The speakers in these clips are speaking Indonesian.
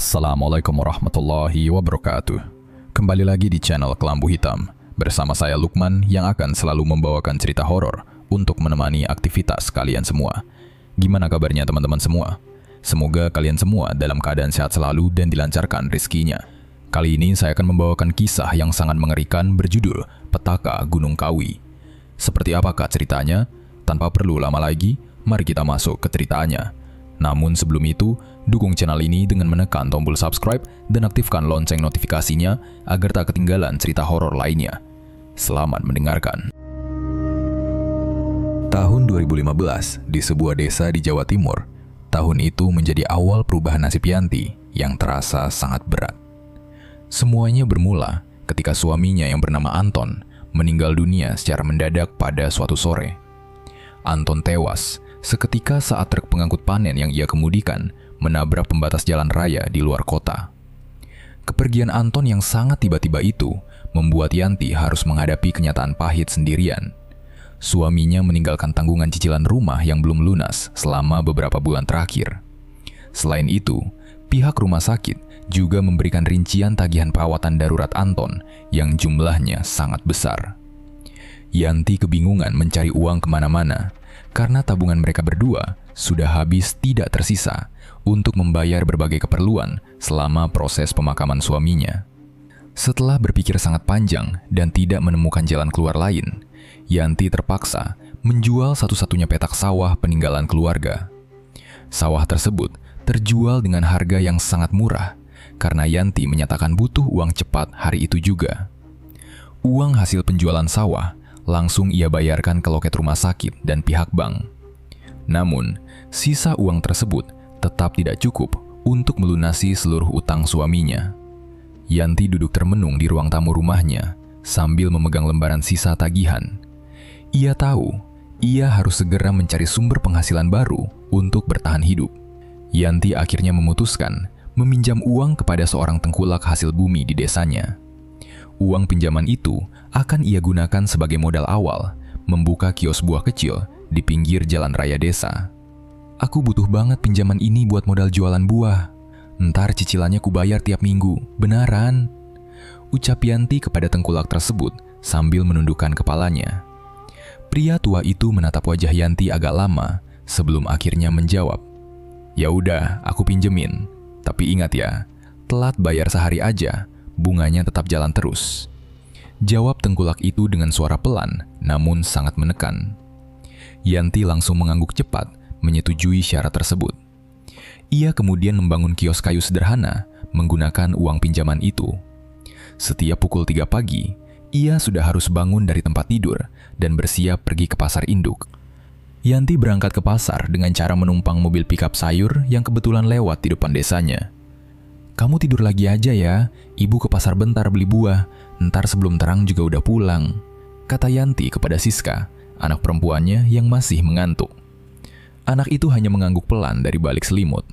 Assalamualaikum warahmatullahi wabarakatuh. Kembali lagi di channel Kelambu Hitam. Bersama saya Lukman yang akan selalu membawakan cerita horor untuk menemani aktivitas kalian semua. Gimana kabarnya teman-teman semua? Semoga kalian semua dalam keadaan sehat selalu dan dilancarkan rezekinya. Kali ini saya akan membawakan kisah yang sangat mengerikan berjudul Petaka Gunung Kawi. Seperti apakah ceritanya? Tanpa perlu lama lagi, mari kita masuk ke ceritanya. Namun sebelum itu, dukung channel ini dengan menekan tombol subscribe dan aktifkan lonceng notifikasinya agar tak ketinggalan cerita horor lainnya. Selamat mendengarkan. Tahun 2015, di sebuah desa di Jawa Timur, tahun itu menjadi awal perubahan nasib Yanti yang terasa sangat berat. Semuanya bermula ketika suaminya yang bernama Anton meninggal dunia secara mendadak pada suatu sore. Anton tewas seketika saat truk pengangkut panen yang ia kemudikan menabrak pembatas jalan raya di luar kota. Kepergian Anton yang sangat tiba-tiba itu membuat Yanti harus menghadapi kenyataan pahit sendirian. Suaminya meninggalkan tanggungan cicilan rumah yang belum lunas selama beberapa bulan terakhir. Selain itu, pihak rumah sakit juga memberikan rincian tagihan perawatan darurat Anton yang jumlahnya sangat besar. Yanti kebingungan mencari uang kemana-mana, karena tabungan mereka berdua sudah habis tidak tersisa untuk membayar berbagai keperluan selama proses pemakaman suaminya. Setelah berpikir sangat panjang dan tidak menemukan jalan keluar lain, Yanti terpaksa menjual satu-satunya petak sawah peninggalan keluarga. Sawah tersebut terjual dengan harga yang sangat murah karena Yanti menyatakan butuh uang cepat hari itu juga. Uang hasil penjualan sawah langsung ia bayarkan ke loket rumah sakit dan pihak bank. Namun, sisa uang tersebut tetap tidak cukup untuk melunasi seluruh utang suaminya. Yanti duduk termenung di ruang tamu rumahnya sambil memegang lembaran sisa tagihan. Ia tahu, ia harus segera mencari sumber penghasilan baru untuk bertahan hidup. Yanti akhirnya memutuskan meminjam uang kepada seorang tengkulak hasil bumi di desanya. Uang pinjaman itu akan ia gunakan sebagai modal awal membuka kios buah kecil di pinggir jalan raya desa. "Aku butuh banget pinjaman ini buat modal jualan buah. Ntar cicilannya kubayar tiap minggu, benaran?" ucap Yanti kepada tengkulak tersebut sambil menundukkan kepalanya. Pria tua itu menatap wajah Yanti agak lama sebelum akhirnya menjawab, "Ya udah, aku pinjemin. Tapi ingat ya, telat bayar sehari aja, bunganya tetap jalan terus," jawab tengkulak itu dengan suara pelan namun sangat menekan. Yanti langsung mengangguk cepat menyetujui syarat tersebut. Ia kemudian membangun kios kayu sederhana menggunakan uang pinjaman itu. Setiap pukul 3 pagi, ia sudah harus bangun dari tempat tidur dan bersiap pergi ke pasar induk. Yanti berangkat ke pasar dengan cara menumpang mobil pikap sayur yang kebetulan lewat di depan desanya. "Kamu tidur lagi aja ya, ibu ke pasar bentar beli buah, ntar sebelum terang juga udah pulang," kata Yanti kepada Siska, anak perempuannya yang masih mengantuk. Anak itu hanya mengangguk pelan dari balik selimut.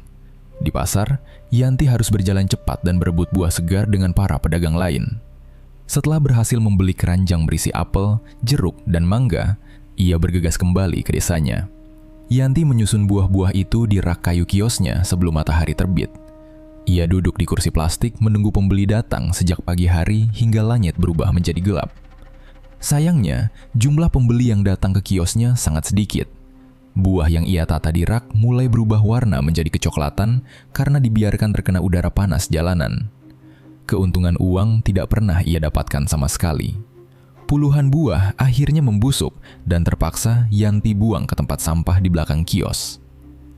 Di pasar, Yanti harus berjalan cepat dan berebut buah segar dengan para pedagang lain. Setelah berhasil membeli keranjang berisi apel, jeruk, dan mangga, ia bergegas kembali ke desanya. Yanti menyusun buah-buah itu di rak kayu kiosnya sebelum matahari terbit. Ia duduk di kursi plastik menunggu pembeli datang sejak pagi hari hingga langit berubah menjadi gelap. Sayangnya, jumlah pembeli yang datang ke kiosnya sangat sedikit. Buah yang ia tata di rak mulai berubah warna menjadi kecoklatan karena dibiarkan terkena udara panas jalanan. Keuntungan uang tidak pernah ia dapatkan sama sekali. Puluhan buah akhirnya membusuk dan terpaksa Yanti buang ke tempat sampah di belakang kios.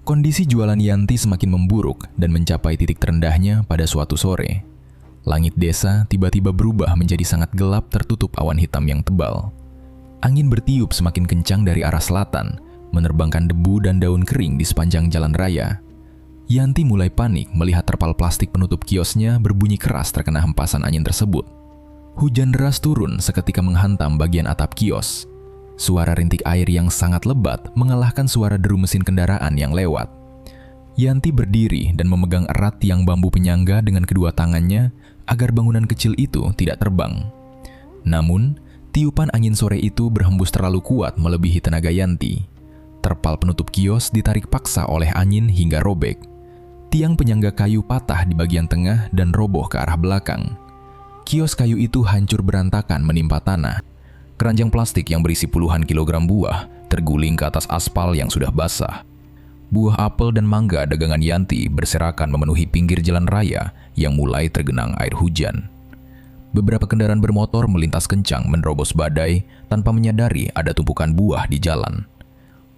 Kondisi jualan Yanti semakin memburuk dan mencapai titik terendahnya pada suatu sore. Langit desa tiba-tiba berubah menjadi sangat gelap tertutup awan hitam yang tebal. Angin bertiup semakin kencang dari arah selatan, menerbangkan debu dan daun kering di sepanjang jalan raya. Yanti mulai panik melihat terpal plastik penutup kiosnya berbunyi keras terkena hempasan angin tersebut. Hujan deras turun seketika menghantam bagian atap kios. Suara rintik air yang sangat lebat mengalahkan suara deru mesin kendaraan yang lewat. Yanti berdiri dan memegang erat tiang bambu penyangga dengan kedua tangannya agar bangunan kecil itu tidak terbang. Namun, tiupan angin sore itu berhembus terlalu kuat melebihi tenaga Yanti. Terpal penutup kios ditarik paksa oleh angin hingga robek. Tiang penyangga kayu patah di bagian tengah dan roboh ke arah belakang. Kios kayu itu hancur berantakan menimpa tanah. Keranjang plastik yang berisi puluhan kilogram buah terguling ke atas aspal yang sudah basah. Buah apel dan mangga dagangan Yanti berserakan memenuhi pinggir jalan raya yang mulai tergenang air hujan. Beberapa kendaraan bermotor melintas kencang menerobos badai tanpa menyadari ada tumpukan buah di jalan.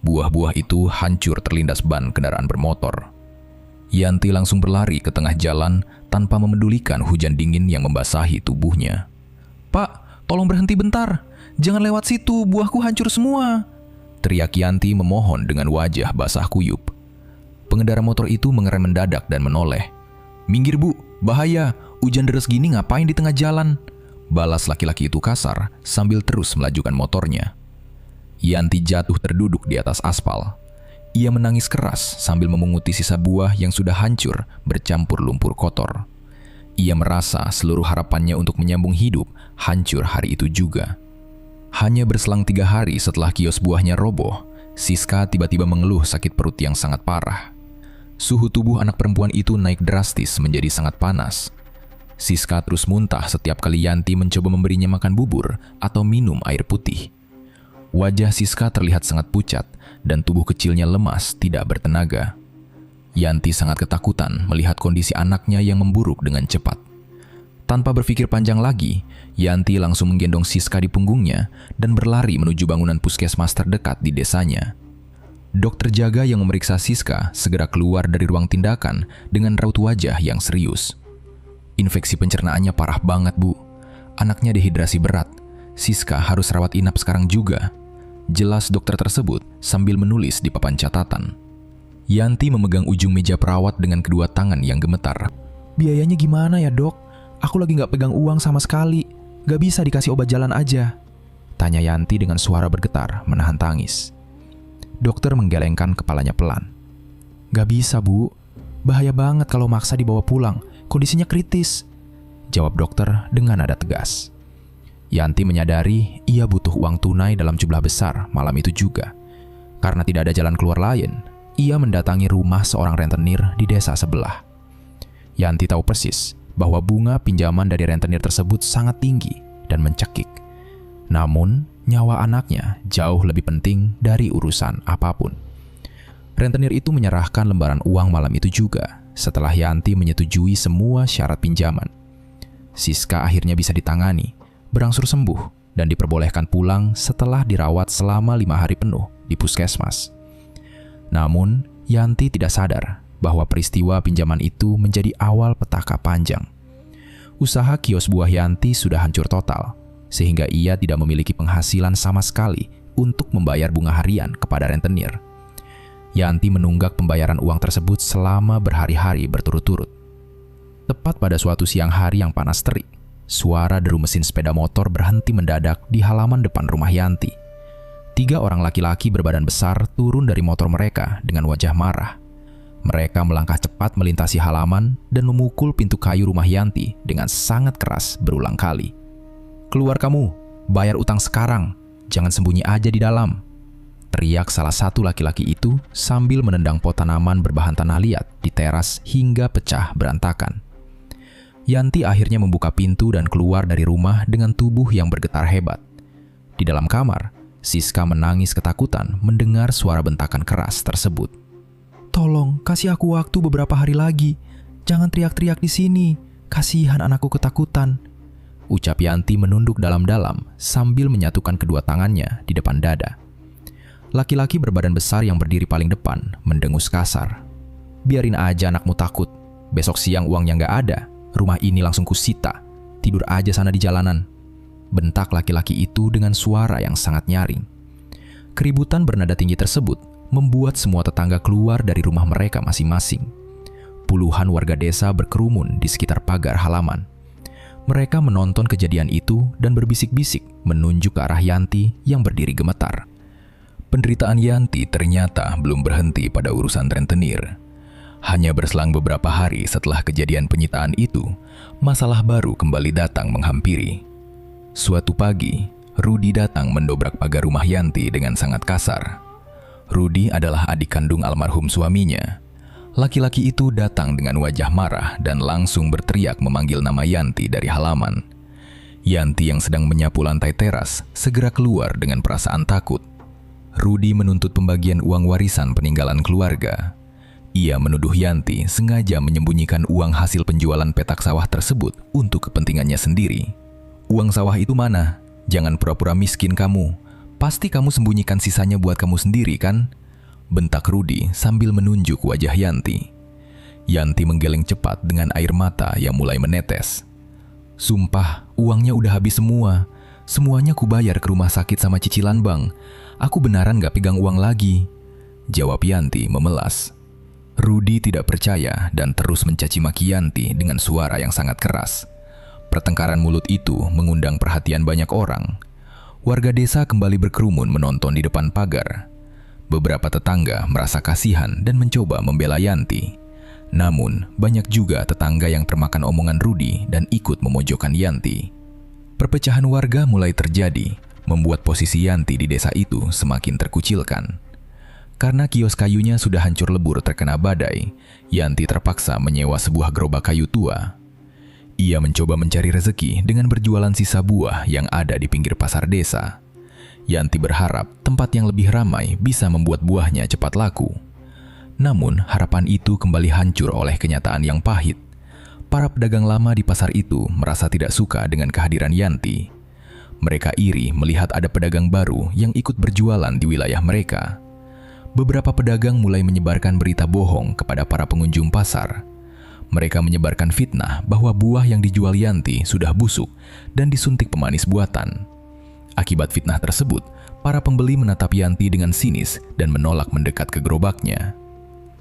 Buah-buah itu hancur terlindas ban kendaraan bermotor. Yanti langsung berlari ke tengah jalan tanpa memedulikan hujan dingin yang membasahi tubuhnya. "Pak, tolong berhenti bentar. Jangan lewat situ, buahku hancur semua," teriak Yanti memohon dengan wajah basah kuyup. Pengendara motor itu mengerem mendadak dan menoleh. "Minggir bu, bahaya. Hujan deras gini ngapain di tengah jalan?" balas laki-laki itu kasar sambil terus melajukan motornya. Yanti jatuh terduduk di atas aspal. Ia menangis keras sambil memunguti sisa buah yang sudah hancur bercampur lumpur kotor. Ia merasa seluruh harapannya untuk menyambung hidup hancur hari itu juga. Hanya berselang 3 hari setelah kios buahnya roboh, Siska tiba-tiba mengeluh sakit perut yang sangat parah. Suhu tubuh anak perempuan itu naik drastis menjadi sangat panas. Siska terus muntah setiap kali Yanti mencoba memberinya makan bubur atau minum air putih. Wajah Siska terlihat sangat pucat dan tubuh kecilnya lemas tidak bertenaga. Yanti sangat ketakutan melihat kondisi anaknya yang memburuk dengan cepat. Tanpa berpikir panjang lagi, Yanti langsung menggendong Siska di punggungnya dan berlari menuju bangunan puskesmas terdekat di desanya. Dokter jaga yang memeriksa Siska segera keluar dari ruang tindakan dengan raut wajah yang serius. "Infeksi pencernaannya parah banget, Bu. Anaknya dehidrasi berat. Siska harus rawat inap sekarang juga," jelas dokter tersebut sambil menulis di papan catatan. Yanti memegang ujung meja perawat dengan kedua tangan yang gemetar. "Biayanya gimana ya dok? Aku lagi nggak pegang uang sama sekali. Gak bisa dikasih obat jalan aja?" tanya Yanti dengan suara bergetar menahan tangis. Dokter menggelengkan kepalanya pelan. "Gak bisa bu, bahaya banget kalau maksa dibawa pulang. Kondisinya kritis," jawab dokter dengan nada tegas. Yanti menyadari ia butuh uang tunai dalam jumlah besar malam itu juga. Karena tidak ada jalan keluar lain, ia mendatangi rumah seorang rentenir di desa sebelah. Yanti tahu persis bahwa bunga pinjaman dari rentenir tersebut sangat tinggi dan mencekik. Namun, nyawa anaknya jauh lebih penting dari urusan apapun. Rentenir itu menyerahkan lembaran uang malam itu juga setelah Yanti menyetujui semua syarat pinjaman. Siska akhirnya bisa ditangani, berangsur sembuh, dan diperbolehkan pulang setelah dirawat selama 5 hari penuh di puskesmas. Namun, Yanti tidak sadar bahwa peristiwa pinjaman itu menjadi awal petaka panjang. Usaha kios buah Yanti sudah hancur total, sehingga ia tidak memiliki penghasilan sama sekali untuk membayar bunga harian kepada rentenir. Yanti menunggak pembayaran uang tersebut selama berhari-hari berturut-turut. Tepat pada suatu siang hari yang panas terik, suara deru mesin sepeda motor berhenti mendadak di halaman depan rumah Yanti. 3 orang laki-laki berbadan besar turun dari motor mereka dengan wajah marah. Mereka melangkah cepat melintasi halaman dan memukul pintu kayu rumah Yanti dengan sangat keras berulang kali. "Keluar kamu, bayar utang sekarang, jangan sembunyi aja di dalam," teriak salah satu laki-laki itu sambil menendang pot tanaman berbahan tanah liat di teras hingga pecah berantakan. Yanti akhirnya membuka pintu dan keluar dari rumah dengan tubuh yang bergetar hebat. Di dalam kamar, Siska menangis ketakutan mendengar suara bentakan keras tersebut. "Tolong, kasih aku waktu beberapa hari lagi. Jangan teriak-teriak di sini. Kasihan anakku ketakutan," ucap Yanti menunduk dalam-dalam sambil menyatukan kedua tangannya di depan dada. Laki-laki berbadan besar yang berdiri paling depan mendengus kasar. "Biarin aja anakmu takut. Besok siang uangnya nggak ada. Rumah ini langsung kusita. Tidur aja sana di jalanan," bentak laki-laki itu dengan suara yang sangat nyaring. Keributan bernada tinggi tersebut membuat semua tetangga keluar dari rumah mereka masing-masing. Puluhan warga desa berkerumun di sekitar pagar halaman. Mereka menonton kejadian itu dan berbisik-bisik menunjuk ke arah Yanti yang berdiri gemetar. Penderitaan Yanti ternyata belum berhenti pada urusan rentenir. Hanya berselang beberapa hari setelah kejadian penyitaan itu, masalah baru kembali datang menghampiri. Suatu pagi, Rudi datang mendobrak pagar rumah Yanti dengan sangat kasar. Rudi adalah adik kandung almarhum suaminya. Laki-laki itu datang dengan wajah marah dan langsung berteriak memanggil nama Yanti dari halaman. Yanti yang sedang menyapu lantai teras segera keluar dengan perasaan takut. Rudi menuntut pembagian uang warisan peninggalan keluarga. Ia menuduh Yanti sengaja menyembunyikan uang hasil penjualan petak sawah tersebut untuk kepentingannya sendiri. "Uang sawah itu mana? Jangan pura-pura miskin kamu. Pasti kamu sembunyikan sisanya buat kamu sendiri kan?" bentak Rudi sambil menunjuk wajah Yanti. Yanti menggeleng cepat dengan air mata yang mulai menetes. "Sumpah, uangnya udah habis semua. Semuanya kubayar ke rumah sakit sama cicilan bank. Aku beneran gak pegang uang lagi," jawab Yanti memelas. Rudi tidak percaya dan terus mencaci maki Yanti dengan suara yang sangat keras. Pertengkaran mulut itu mengundang perhatian banyak orang. Warga desa kembali berkerumun menonton di depan pagar. Beberapa tetangga merasa kasihan dan mencoba membela Yanti. Namun, banyak juga tetangga yang termakan omongan Rudi dan ikut memojokkan Yanti. Perpecahan warga mulai terjadi, membuat posisi Yanti di desa itu semakin terkucilkan. Karena kios kayunya sudah hancur lebur terkena badai, Yanti terpaksa menyewa sebuah gerobak kayu tua. Ia mencoba mencari rezeki dengan berjualan sisa buah yang ada di pinggir pasar desa. Yanti berharap tempat yang lebih ramai bisa membuat buahnya cepat laku. Namun, harapan itu kembali hancur oleh kenyataan yang pahit. Para pedagang lama di pasar itu merasa tidak suka dengan kehadiran Yanti. Mereka iri melihat ada pedagang baru yang ikut berjualan di wilayah mereka. Beberapa pedagang mulai menyebarkan berita bohong kepada para pengunjung pasar. Mereka menyebarkan fitnah bahwa buah yang dijual Yanti sudah busuk dan disuntik pemanis buatan. Akibat fitnah tersebut, para pembeli menatap Yanti dengan sinis dan menolak mendekat ke gerobaknya.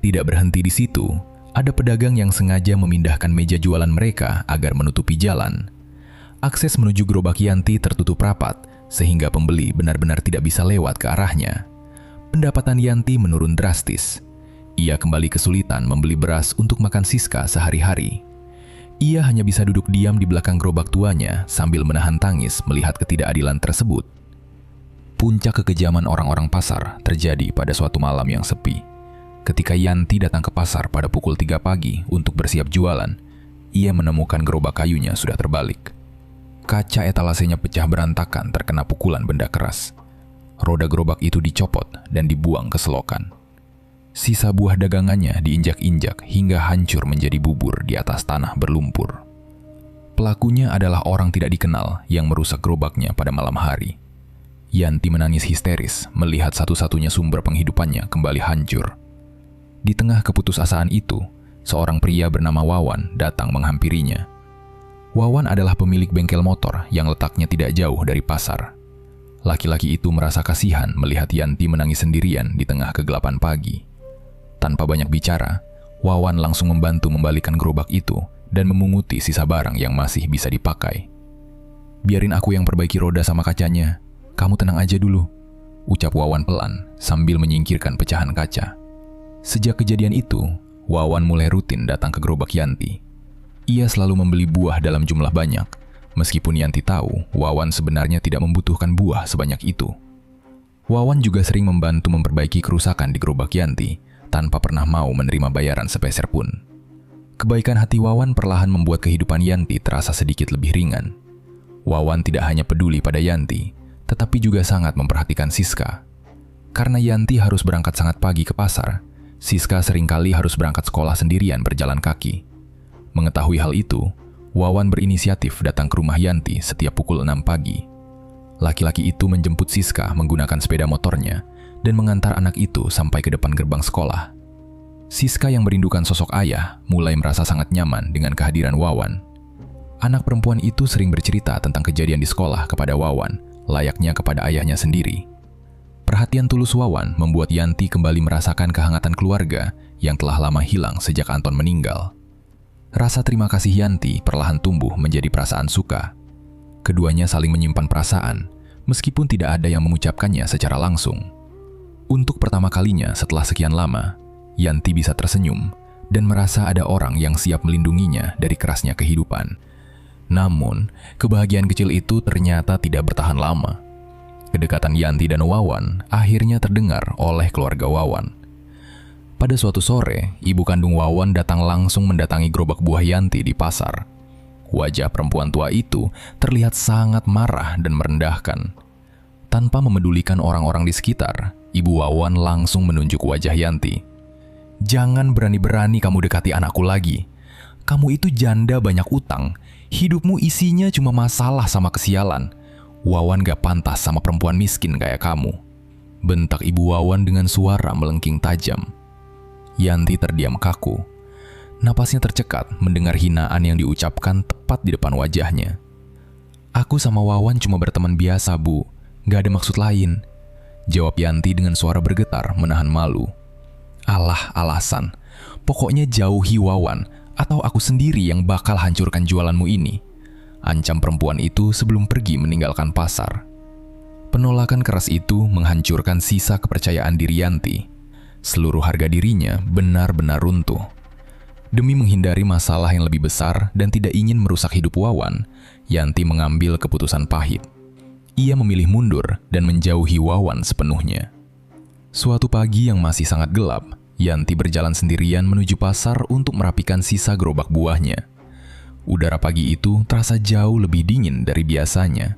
Tidak berhenti di situ, ada pedagang yang sengaja memindahkan meja jualan mereka agar menutupi jalan. Akses menuju gerobak Yanti tertutup rapat, sehingga pembeli benar-benar tidak bisa lewat ke arahnya. Pendapatan Yanti menurun drastis. Ia kembali kesulitan membeli beras untuk makan Siska sehari-hari. Ia hanya bisa duduk diam di belakang gerobak tuanya sambil menahan tangis melihat ketidakadilan tersebut. Puncak kekejaman orang-orang pasar terjadi pada suatu malam yang sepi. Ketika Yanti datang ke pasar pada pukul 3 pagi untuk bersiap jualan, ia menemukan gerobak kayunya sudah terbalik. Kaca etalasenya pecah berantakan terkena pukulan benda keras. Roda gerobak itu dicopot dan dibuang ke selokan. Sisa buah dagangannya diinjak-injak hingga hancur menjadi bubur di atas tanah berlumpur. Pelakunya adalah orang tidak dikenal yang merusak gerobaknya pada malam hari. Yanti menangis histeris melihat satu-satunya sumber penghidupannya kembali hancur. Di tengah keputusasaan itu, seorang pria bernama Wawan datang menghampirinya. Wawan adalah pemilik bengkel motor yang letaknya tidak jauh dari pasar. Laki-laki itu merasa kasihan melihat Yanti menangis sendirian di tengah kegelapan pagi. Tanpa banyak bicara, Wawan langsung membantu membalikan gerobak itu dan memunguti sisa barang yang masih bisa dipakai. "Biarin aku yang perbaiki roda sama kacanya. Kamu tenang aja dulu," ucap Wawan pelan sambil menyingkirkan pecahan kaca. Sejak kejadian itu, Wawan mulai rutin datang ke gerobak Yanti. Ia selalu membeli buah dalam jumlah banyak, meskipun Yanti tahu Wawan sebenarnya tidak membutuhkan buah sebanyak itu. Wawan juga sering membantu memperbaiki kerusakan di gerobak Yanti, tanpa pernah mau menerima bayaran sepeser pun. Kebaikan hati Wawan perlahan membuat kehidupan Yanti terasa sedikit lebih ringan. Wawan tidak hanya peduli pada Yanti, tetapi juga sangat memperhatikan Siska. Karena Yanti harus berangkat sangat pagi ke pasar, Siska seringkali harus berangkat sekolah sendirian berjalan kaki. Mengetahui hal itu, Wawan berinisiatif datang ke rumah Yanti setiap pukul 6 pagi. Laki-laki itu menjemput Siska menggunakan sepeda motornya dan mengantar anak itu sampai ke depan gerbang sekolah. Siska yang merindukan sosok ayah mulai merasa sangat nyaman dengan kehadiran Wawan. Anak perempuan itu sering bercerita tentang kejadian di sekolah kepada Wawan, layaknya kepada ayahnya sendiri. Perhatian tulus Wawan membuat Yanti kembali merasakan kehangatan keluarga yang telah lama hilang sejak Anton meninggal. Rasa terima kasih Yanti perlahan tumbuh menjadi perasaan suka. Keduanya saling menyimpan perasaan, meskipun tidak ada yang mengucapkannya secara langsung. Untuk pertama kalinya setelah sekian lama, Yanti bisa tersenyum dan merasa ada orang yang siap melindunginya dari kerasnya kehidupan. Namun, kebahagiaan kecil itu ternyata tidak bertahan lama. Kedekatan Yanti dan Wawan akhirnya terdengar oleh keluarga Wawan. Pada suatu sore, ibu kandung Wawan datang langsung mendatangi gerobak buah Yanti di pasar. Wajah perempuan tua itu terlihat sangat marah dan merendahkan. Tanpa memedulikan orang-orang di sekitar, Ibu Wawan langsung menunjuk wajah Yanti. "Jangan berani-berani kamu dekati anakku lagi. Kamu itu janda banyak utang. Hidupmu isinya cuma masalah sama kesialan. Wawan gak pantas sama perempuan miskin kayak kamu," bentak Ibu Wawan dengan suara melengking tajam. Yanti terdiam kaku. Napasnya tercekat mendengar hinaan yang diucapkan tepat di depan wajahnya. "Aku sama Wawan cuma berteman biasa, Bu. Gak ada maksud lain," jawab Yanti dengan suara bergetar menahan malu. "Alah, alasan. Pokoknya jauhi Wawan, atau aku sendiri yang bakal hancurkan jualanmu ini," ancam perempuan itu sebelum pergi meninggalkan pasar. Penolakan keras itu menghancurkan sisa kepercayaan diri Yanti. Seluruh harga dirinya benar-benar runtuh. Demi menghindari masalah yang lebih besar dan tidak ingin merusak hidup Wawan, Yanti mengambil keputusan pahit. Ia memilih mundur dan menjauhi Wawan sepenuhnya. Suatu pagi yang masih sangat gelap, Yanti berjalan sendirian menuju pasar untuk merapikan sisa gerobak buahnya. Udara pagi itu terasa jauh lebih dingin dari biasanya.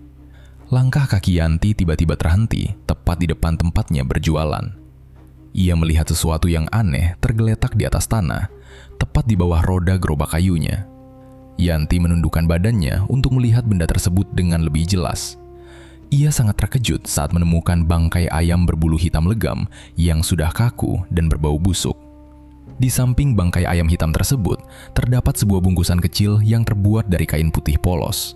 Langkah kaki Yanti tiba-tiba terhenti tepat di depan tempatnya berjualan. Ia melihat sesuatu yang aneh tergeletak di atas tanah, tepat di bawah roda gerobak kayunya. Yanti menundukkan badannya untuk melihat benda tersebut dengan lebih jelas. Ia sangat terkejut saat menemukan bangkai ayam berbulu hitam legam yang sudah kaku dan berbau busuk. Di samping bangkai ayam hitam tersebut, terdapat sebuah bungkusan kecil yang terbuat dari kain putih polos.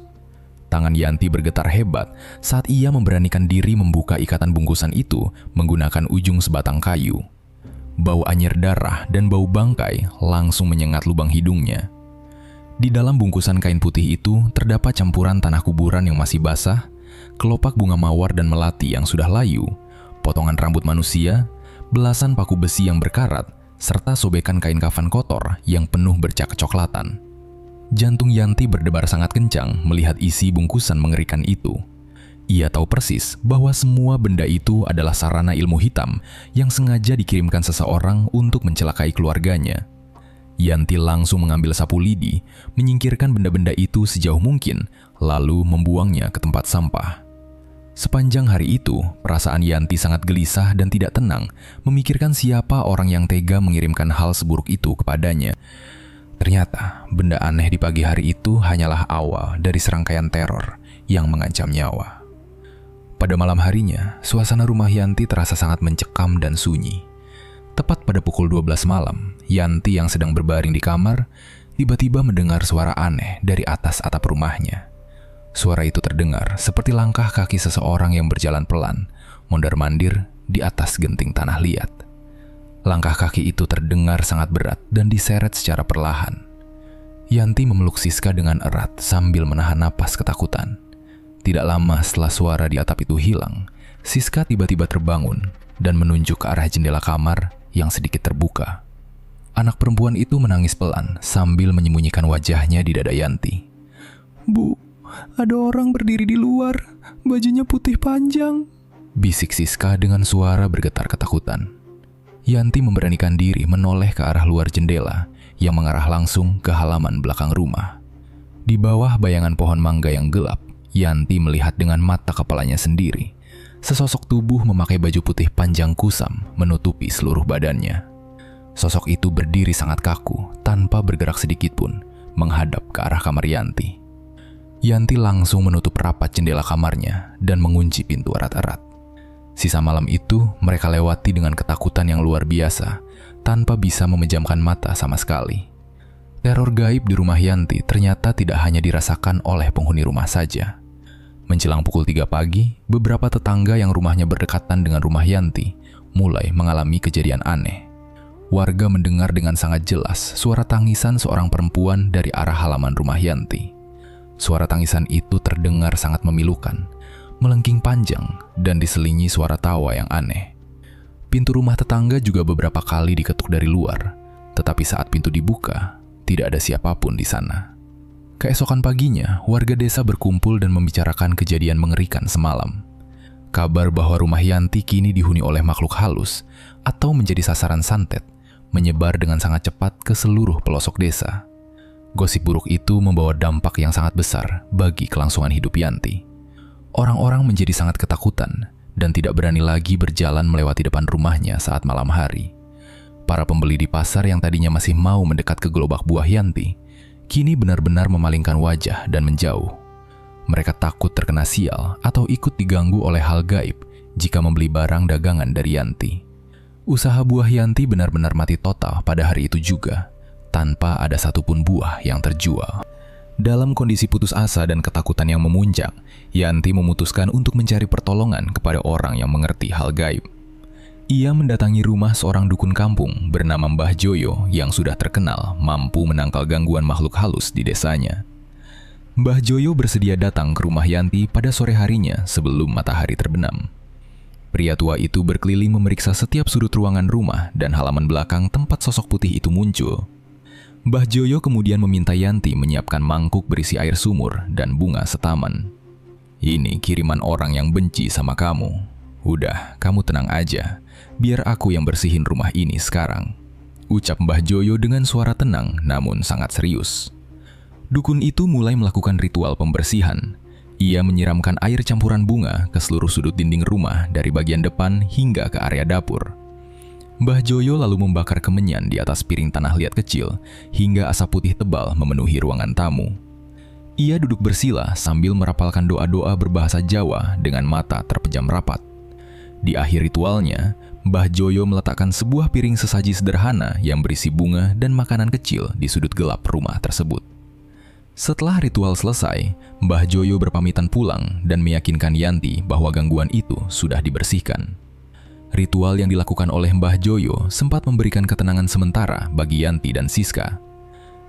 Tangan Yanti bergetar hebat saat ia memberanikan diri membuka ikatan bungkusan itu menggunakan ujung sebatang kayu. Bau anyir darah dan bau bangkai langsung menyengat lubang hidungnya. Di dalam bungkusan kain putih itu terdapat campuran tanah kuburan yang masih basah, kelopak bunga mawar dan melati yang sudah layu, potongan rambut manusia, belasan paku besi yang berkarat, serta sobekan kain kafan kotor yang penuh bercak kecoklatan. Jantung Yanti berdebar sangat kencang melihat isi bungkusan mengerikan itu. Ia tahu persis bahwa semua benda itu adalah sarana ilmu hitam yang sengaja dikirimkan seseorang untuk mencelakai keluarganya. Yanti langsung mengambil sapu lidi, menyingkirkan benda-benda itu sejauh mungkin, lalu membuangnya ke tempat sampah. Sepanjang hari itu, perasaan Yanti sangat gelisah dan tidak tenang, memikirkan siapa orang yang tega mengirimkan hal seburuk itu kepadanya. Ternyata, benda aneh di pagi hari itu hanyalah awal dari serangkaian teror yang mengancam nyawa. Pada malam harinya, suasana rumah Yanti terasa sangat mencekam dan sunyi. Tepat pada pukul 12 malam, Yanti yang sedang berbaring di kamar, tiba-tiba mendengar suara aneh dari atas atap rumahnya. Suara itu terdengar seperti langkah kaki seseorang yang berjalan pelan, mondar-mandir di atas genting tanah liat. Langkah kaki itu terdengar sangat berat dan diseret secara perlahan. Yanti memeluk Siska dengan erat sambil menahan napas ketakutan. Tidak lama setelah suara di atap itu hilang, Siska tiba-tiba terbangun dan menunjuk ke arah jendela kamar yang sedikit terbuka. Anak perempuan itu menangis pelan sambil menyembunyikan wajahnya di dada Yanti. "Bu, ada orang berdiri di luar, bajunya putih panjang," bisik Siska dengan suara bergetar ketakutan. Yanti memberanikan diri menoleh ke arah luar jendela yang mengarah langsung ke halaman belakang rumah. Di bawah bayangan pohon mangga yang gelap, Yanti melihat dengan mata kepalanya sendiri. Sesosok tubuh memakai baju putih panjang kusam menutupi seluruh badannya. Sosok itu berdiri sangat kaku tanpa bergerak sedikit pun menghadap ke arah kamar Yanti. Yanti langsung menutup rapat jendela kamarnya dan mengunci pintu erat-erat. Sisa malam itu mereka lewati dengan ketakutan yang luar biasa, tanpa bisa memejamkan mata sama sekali. Teror gaib di rumah Yanti ternyata tidak hanya dirasakan oleh penghuni rumah saja. Menjelang pukul 3 pagi, beberapa tetangga yang rumahnya berdekatan dengan rumah Yanti mulai mengalami kejadian aneh. Warga mendengar dengan sangat jelas suara tangisan seorang perempuan dari arah halaman rumah Yanti. Suara tangisan itu terdengar sangat memilukan, melengking panjang, dan diselingi suara tawa yang aneh. Pintu rumah tetangga juga beberapa kali diketuk dari luar, tetapi saat pintu dibuka, tidak ada siapapun di sana. Keesokan paginya, warga desa berkumpul dan membicarakan kejadian mengerikan semalam. Kabar bahwa rumah Yanti kini dihuni oleh makhluk halus atau menjadi sasaran santet menyebar dengan sangat cepat ke seluruh pelosok desa. Gosip buruk itu membawa dampak yang sangat besar bagi kelangsungan hidup Yanti. Orang-orang menjadi sangat ketakutan dan tidak berani lagi berjalan melewati depan rumahnya saat malam hari. Para pembeli di pasar yang tadinya masih mau mendekat ke gerobak buah Yanti, kini benar-benar memalingkan wajah dan menjauh. Mereka takut terkena sial atau ikut diganggu oleh hal gaib jika membeli barang dagangan dari Yanti. Usaha buah Yanti benar-benar mati total pada hari itu juga, tanpa ada satupun buah yang terjual. Dalam kondisi putus asa dan ketakutan yang memuncak, Yanti memutuskan untuk mencari pertolongan kepada orang yang mengerti hal gaib. Ia mendatangi rumah seorang dukun kampung bernama Mbah Joyo yang sudah terkenal mampu menangkal gangguan makhluk halus di desanya. Mbah Joyo bersedia datang ke rumah Yanti pada sore harinya sebelum matahari terbenam. Pria tua itu berkeliling memeriksa setiap sudut ruangan rumah dan halaman belakang tempat sosok putih itu muncul. Mbah Joyo kemudian meminta Yanti menyiapkan mangkuk berisi air sumur dan bunga setaman. "Ini kiriman orang yang benci sama kamu. Udah, kamu tenang aja. Biar aku yang bersihin rumah ini sekarang," ucap Mbah Joyo dengan suara tenang namun sangat serius. Dukun itu mulai melakukan ritual pembersihan. Ia menyiramkan air campuran bunga ke seluruh sudut dinding rumah dari bagian depan hingga ke area dapur. Mbah Joyo lalu membakar kemenyan di atas piring tanah liat kecil hingga asap putih tebal memenuhi ruangan tamu. Ia duduk bersila sambil merapalkan doa-doa berbahasa Jawa dengan mata terpejam rapat. Di akhir ritualnya, Mbah Joyo meletakkan sebuah piring sesaji sederhana yang berisi bunga dan makanan kecil di sudut gelap rumah tersebut. Setelah ritual selesai, Mbah Joyo berpamitan pulang dan meyakinkan Yanti bahwa gangguan itu sudah dibersihkan. Ritual yang dilakukan oleh Mbah Joyo sempat memberikan ketenangan sementara bagi Yanti dan Siska.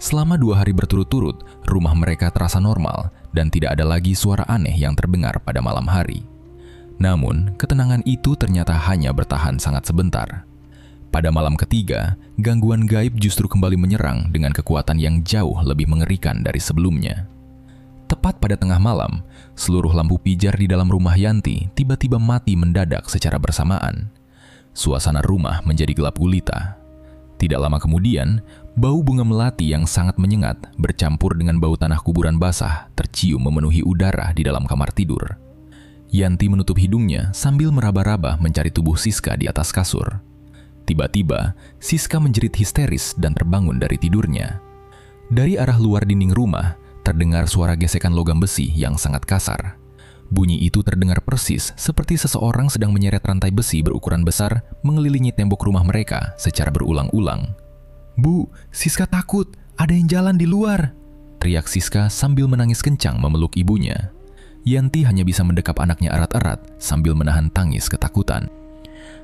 Selama 2 hari berturut-turut, rumah mereka terasa normal dan tidak ada lagi suara aneh yang terdengar pada malam hari. Namun, ketenangan itu ternyata hanya bertahan sangat sebentar. Pada malam ketiga, gangguan gaib justru kembali menyerang dengan kekuatan yang jauh lebih mengerikan dari sebelumnya. Tepat pada tengah malam, seluruh lampu pijar di dalam rumah Yanti tiba-tiba mati mendadak secara bersamaan. Suasana rumah menjadi gelap gulita. Tidak lama kemudian, bau bunga melati yang sangat menyengat bercampur dengan bau tanah kuburan basah tercium memenuhi udara di dalam kamar tidur. Yanti menutup hidungnya sambil meraba-raba mencari tubuh Siska di atas kasur. Tiba-tiba, Siska menjerit histeris dan terbangun dari tidurnya. Dari arah luar dinding rumah, terdengar suara gesekan logam besi yang sangat kasar. Bunyi itu terdengar persis seperti seseorang sedang menyeret rantai besi berukuran besar mengelilingi tembok rumah mereka secara berulang-ulang. "Bu, Siska takut, ada yang jalan di luar!" teriak Siska sambil menangis kencang memeluk ibunya. Yanti hanya bisa mendekap anaknya erat-erat sambil menahan tangis ketakutan.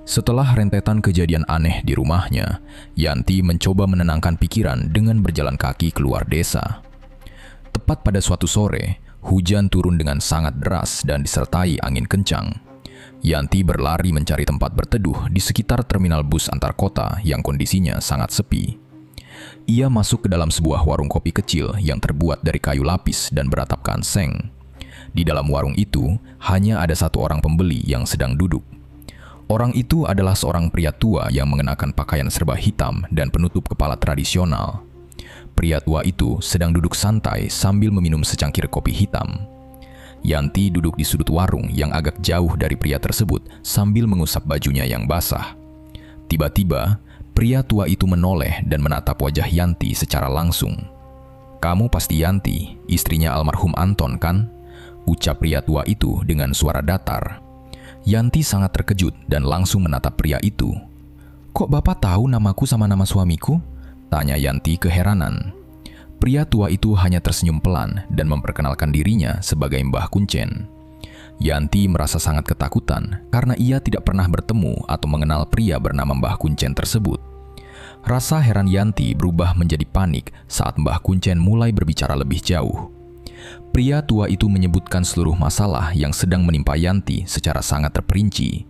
Setelah rentetan kejadian aneh di rumahnya, Yanti mencoba menenangkan pikiran dengan berjalan kaki keluar desa. Tepat pada suatu sore, hujan turun dengan sangat deras dan disertai angin kencang. Yanti berlari mencari tempat berteduh di sekitar terminal bus antar kota yang kondisinya sangat sepi. Ia masuk ke dalam sebuah warung kopi kecil yang terbuat dari kayu lapis dan beratapkan seng. Di dalam warung itu, hanya ada satu orang pembeli yang sedang duduk. Orang itu adalah seorang pria tua yang mengenakan pakaian serba hitam dan penutup kepala tradisional. Pria tua itu sedang duduk santai sambil meminum secangkir kopi hitam. Yanti duduk di sudut warung yang agak jauh dari pria tersebut sambil mengusap bajunya yang basah. Tiba-tiba, pria tua itu menoleh dan menatap wajah Yanti secara langsung. "Kamu pasti Yanti, istrinya almarhum Anton kan?" ucap pria tua itu dengan suara datar. Yanti sangat terkejut dan langsung menatap pria itu. "Kok Bapak tahu namaku sama nama suamiku?" tanya Yanti keheranan. Pria tua itu hanya tersenyum pelan dan memperkenalkan dirinya sebagai Mbah Kuncen. Yanti merasa sangat ketakutan karena ia tidak pernah bertemu atau mengenal pria bernama Mbah Kuncen tersebut. Rasa heran Yanti berubah menjadi panik saat Mbah Kuncen mulai berbicara lebih jauh. Pria tua itu menyebutkan seluruh masalah yang sedang menimpa Yanti secara sangat terperinci.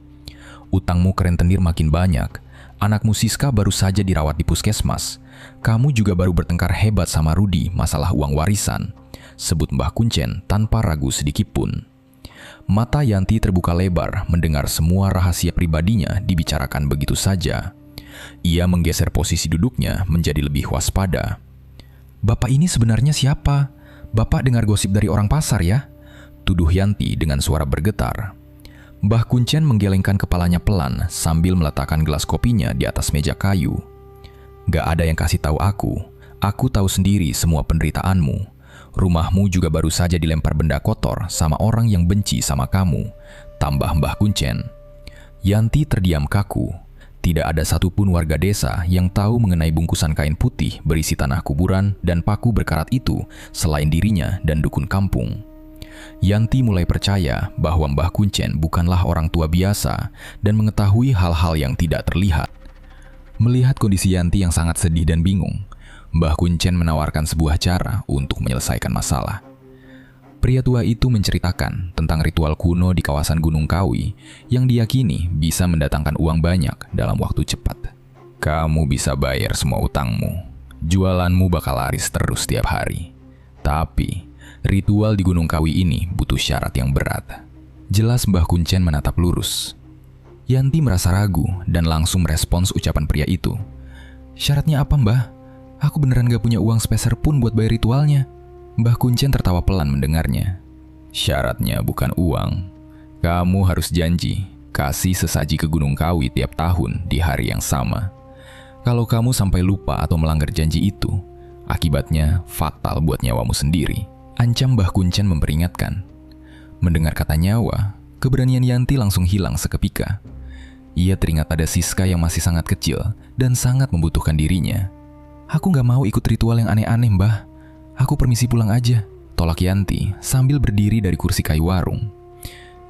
"Utangmu ke rentenir makin banyak. Anakmu Siska baru saja dirawat di puskesmas. Kamu juga baru bertengkar hebat sama Rudi masalah uang warisan," sebut Mbah Kuncen tanpa ragu sedikit pun. Mata Yanti terbuka lebar mendengar semua rahasia pribadinya dibicarakan begitu saja. Ia menggeser posisi duduknya menjadi lebih waspada. "Bapak ini sebenarnya siapa? Bapak dengar gosip dari orang pasar ya?" tuduh Yanti dengan suara bergetar. Mbah Kuncen menggelengkan kepalanya pelan sambil meletakkan gelas kopinya di atas meja kayu. "Gak ada yang kasih tahu aku. Aku tahu sendiri semua penderitaanmu. Rumahmu juga baru saja dilempar benda kotor sama orang yang benci sama kamu," tambah Mbah Kuncen. Yanti terdiam kaku. Tidak ada satupun warga desa yang tahu mengenai bungkusan kain putih berisi tanah kuburan dan paku berkarat itu selain dirinya dan dukun kampung. Yanti mulai percaya bahwa Mbah Kuncen bukanlah orang tua biasa dan mengetahui hal-hal yang tidak terlihat. Melihat kondisi Yanti yang sangat sedih dan bingung, Mbah Kuncen menawarkan sebuah cara untuk menyelesaikan masalah. Pria tua itu menceritakan tentang ritual kuno di kawasan Gunung Kawi yang diyakini bisa mendatangkan uang banyak dalam waktu cepat. "Kamu bisa bayar semua utangmu. Jualanmu bakal laris terus setiap hari. Tapi, ritual di Gunung Kawi ini butuh syarat yang berat." Jelas Mbah Kuncen menatap lurus. Yanti merasa ragu dan langsung merespons ucapan pria itu. "Syaratnya apa, Mbah? Aku beneran gak punya uang sepeser pun buat bayar ritualnya." Mbah Kuncen tertawa pelan mendengarnya. "Syaratnya bukan uang. Kamu harus janji kasih sesaji ke Gunung Kawi tiap tahun di hari yang sama. Kalau kamu sampai lupa atau melanggar janji itu, akibatnya fatal buat nyawamu sendiri," ancam Mbah Kuncen memperingatkan. Mendengar kata nyawa, keberanian Yanti langsung hilang seketika. Ia teringat pada Siska yang masih sangat kecil dan sangat membutuhkan dirinya. "Aku gak mau ikut ritual yang aneh-aneh, Mbah. Aku permisi pulang aja," tolak Yanti sambil berdiri dari kursi kayu warung.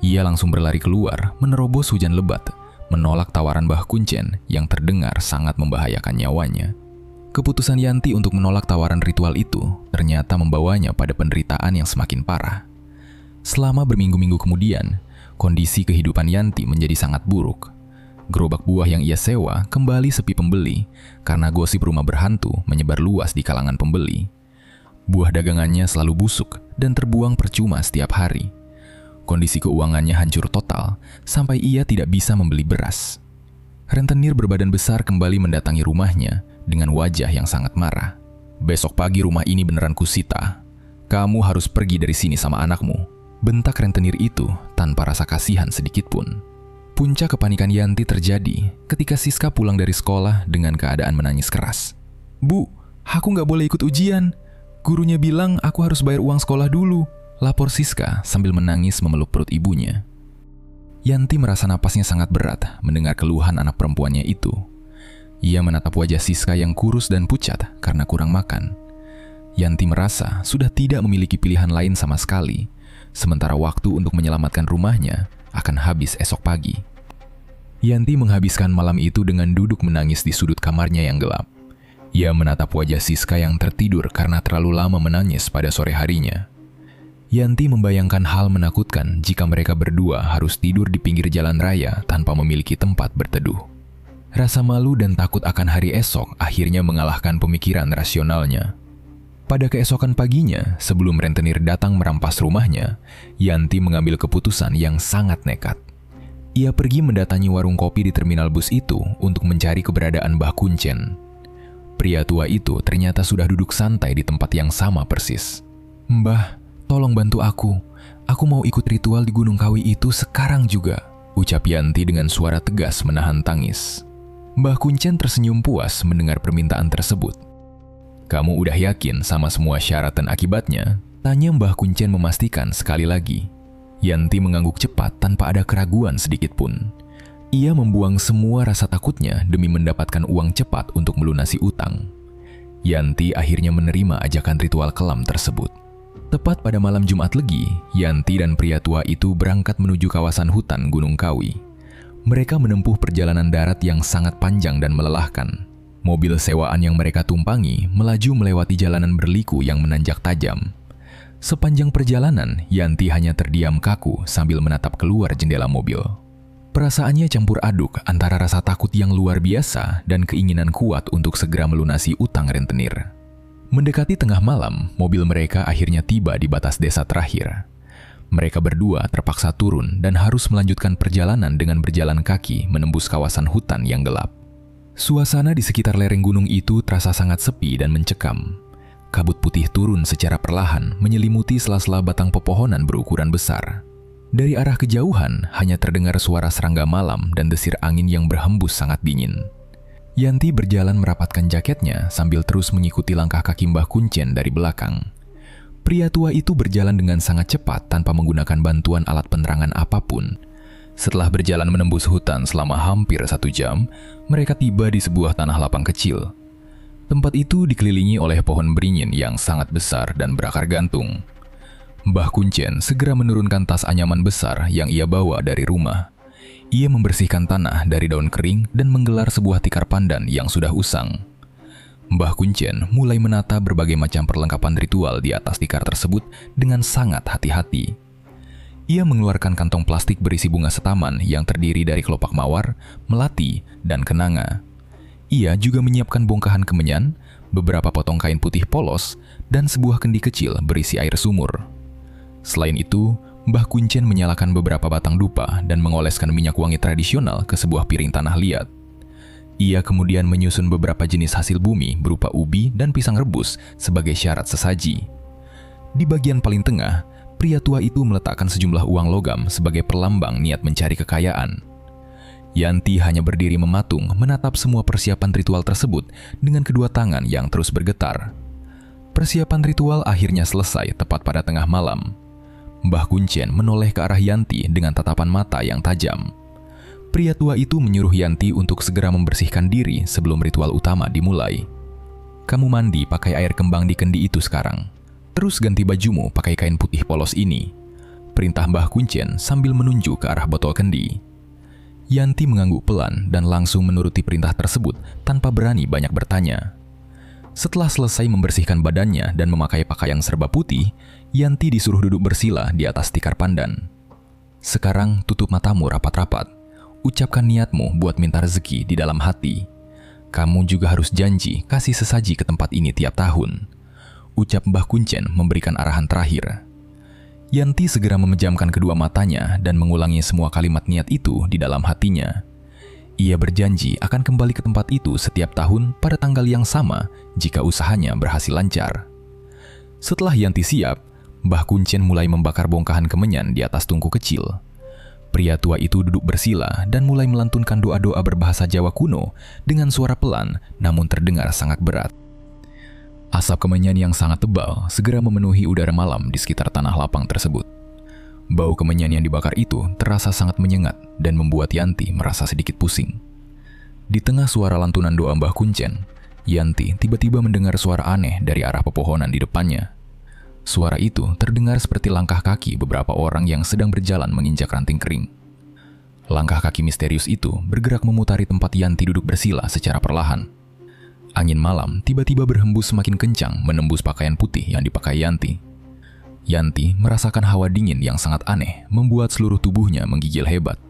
Ia langsung berlari keluar, menerobos hujan lebat, menolak tawaran Mbah Kuncen yang terdengar sangat membahayakan nyawanya. Keputusan Yanti untuk menolak tawaran ritual itu ternyata membawanya pada penderitaan yang semakin parah. Selama berminggu-minggu kemudian, kondisi kehidupan Yanti menjadi sangat buruk. Gerobak buah yang ia sewa kembali sepi pembeli karena gosip rumah berhantu menyebar luas di kalangan pembeli. Buah dagangannya selalu busuk dan terbuang percuma setiap hari. Kondisi keuangannya hancur total sampai ia tidak bisa membeli beras. Rentenir berbadan besar kembali mendatangi rumahnya dengan wajah yang sangat marah. "Besok pagi rumah ini beneran kusita. Kamu harus pergi dari sini sama anakmu," bentak rentenir itu tanpa rasa kasihan sedikit pun. Puncak kepanikan Yanti terjadi ketika Siska pulang dari sekolah dengan keadaan menangis keras. "Bu, aku nggak boleh ikut ujian. Gurunya bilang aku harus bayar uang sekolah dulu," lapor Siska sambil menangis memeluk perut ibunya. Yanti merasa napasnya sangat berat mendengar keluhan anak perempuannya itu. Ia menatap wajah Siska yang kurus dan pucat karena kurang makan. Yanti merasa sudah tidak memiliki pilihan lain sama sekali, sementara waktu untuk menyelamatkan rumahnya akan habis esok pagi. Yanti menghabiskan malam itu dengan duduk menangis di sudut kamarnya yang gelap. Ia menatap wajah Siska yang tertidur karena terlalu lama menangis pada sore harinya. Yanti membayangkan hal menakutkan jika mereka berdua harus tidur di pinggir jalan raya tanpa memiliki tempat berteduh. Rasa malu dan takut akan hari esok akhirnya mengalahkan pemikiran rasionalnya. Pada keesokan paginya, sebelum rentenir datang merampas rumahnya, Yanti mengambil keputusan yang sangat nekat. Ia pergi mendatangi warung kopi di terminal bus itu untuk mencari keberadaan Mbah Kuncen. Pria tua itu ternyata sudah duduk santai di tempat yang sama persis. "Mbah, tolong bantu aku. Aku mau ikut ritual di Gunung Kawi itu sekarang juga," ucap Yanti dengan suara tegas menahan tangis. Mbah Kuncen tersenyum puas mendengar permintaan tersebut. "Kamu udah yakin sama semua syarat dan akibatnya?" tanya Mbah Kuncen memastikan sekali lagi. Yanti mengangguk cepat tanpa ada keraguan sedikit pun. Ia membuang semua rasa takutnya demi mendapatkan uang cepat untuk melunasi utang. Yanti akhirnya menerima ajakan ritual kelam tersebut. Tepat pada malam Jumat Legi, Yanti dan pria tua itu berangkat menuju kawasan hutan Gunung Kawi. Mereka menempuh perjalanan darat yang sangat panjang dan melelahkan. Mobil sewaan yang mereka tumpangi melaju melewati jalanan berliku yang menanjak tajam. Sepanjang perjalanan, Yanti hanya terdiam kaku sambil menatap keluar jendela mobil. Perasaannya campur aduk antara rasa takut yang luar biasa dan keinginan kuat untuk segera melunasi utang rentenir. Mendekati tengah malam, mobil mereka akhirnya tiba di batas desa terakhir. Mereka berdua terpaksa turun dan harus melanjutkan perjalanan dengan berjalan kaki menembus kawasan hutan yang gelap. Suasana di sekitar lereng gunung itu terasa sangat sepi dan mencekam. Kabut putih turun secara perlahan menyelimuti sela-sela batang pepohonan berukuran besar. Dari arah kejauhan hanya terdengar suara serangga malam dan desir angin yang berhembus sangat dingin. Yanti berjalan merapatkan jaketnya sambil terus mengikuti langkah kaki Mbah Kuncen dari belakang. Pria tua itu berjalan dengan sangat cepat tanpa menggunakan bantuan alat penerangan apapun. Setelah berjalan menembus hutan selama hampir 1 jam, mereka tiba di sebuah tanah lapang kecil. Tempat itu dikelilingi oleh pohon beringin yang sangat besar dan berakar gantung. Mbah Kuncen segera menurunkan tas anyaman besar yang ia bawa dari rumah. Ia membersihkan tanah dari daun kering dan menggelar sebuah tikar pandan yang sudah usang. Mbah Kuncen mulai menata berbagai macam perlengkapan ritual di atas tikar tersebut dengan sangat hati-hati. Ia mengeluarkan kantong plastik berisi bunga setaman yang terdiri dari kelopak mawar, melati, dan kenanga. Ia juga menyiapkan bongkahan kemenyan, beberapa potong kain putih polos, dan sebuah kendi kecil berisi air sumur. Selain itu, Mbah Kuncen menyalakan beberapa batang dupa dan mengoleskan minyak wangi tradisional ke sebuah piring tanah liat. Ia kemudian menyusun beberapa jenis hasil bumi berupa ubi dan pisang rebus sebagai syarat sesaji. Di bagian paling tengah, pria tua itu meletakkan sejumlah uang logam sebagai perlambang niat mencari kekayaan. Yanti hanya berdiri mematung menatap semua persiapan ritual tersebut dengan kedua tangan yang terus bergetar. Persiapan ritual akhirnya selesai tepat pada tengah malam. Mbah Kuncen menoleh ke arah Yanti dengan tatapan mata yang tajam. Pria tua itu menyuruh Yanti untuk segera membersihkan diri sebelum ritual utama dimulai. "Kamu mandi pakai air kembang di kendi itu sekarang. Terus ganti bajumu pakai kain putih polos ini," perintah Mbah Kuncen sambil menunjuk ke arah botol kendi. Yanti mengangguk pelan dan langsung menuruti perintah tersebut tanpa berani banyak bertanya. Setelah selesai membersihkan badannya dan memakai pakaian serba putih, Yanti disuruh duduk bersila di atas tikar pandan. "Sekarang tutup matamu rapat-rapat. Ucapkan niatmu buat minta rezeki di dalam hati. Kamu juga harus janji kasih sesaji ke tempat ini tiap tahun," ucap Mbah Kuncen memberikan arahan terakhir. Yanti segera memejamkan kedua matanya dan mengulangi semua kalimat niat itu di dalam hatinya. Ia berjanji akan kembali ke tempat itu setiap tahun pada tanggal yang sama jika usahanya berhasil lancar. Setelah Yanti siap, Mbah Kuncen mulai membakar bongkahan kemenyan di atas tungku kecil. Pria tua itu duduk bersila dan mulai melantunkan doa-doa berbahasa Jawa kuno dengan suara pelan namun terdengar sangat berat. Asap kemenyan yang sangat tebal segera memenuhi udara malam di sekitar tanah lapang tersebut. Bau kemenyan yang dibakar itu terasa sangat menyengat dan membuat Yanti merasa sedikit pusing. Di tengah suara lantunan doa Mbah Kuncen, Yanti tiba-tiba mendengar suara aneh dari arah pepohonan di depannya. Suara itu terdengar seperti langkah kaki beberapa orang yang sedang berjalan menginjak ranting kering. Langkah kaki misterius itu bergerak memutari tempat Yanti duduk bersila secara perlahan. Angin malam tiba-tiba berhembus semakin kencang menembus pakaian putih yang dipakai Yanti. Yanti merasakan hawa dingin yang sangat aneh membuat seluruh tubuhnya menggigil hebat.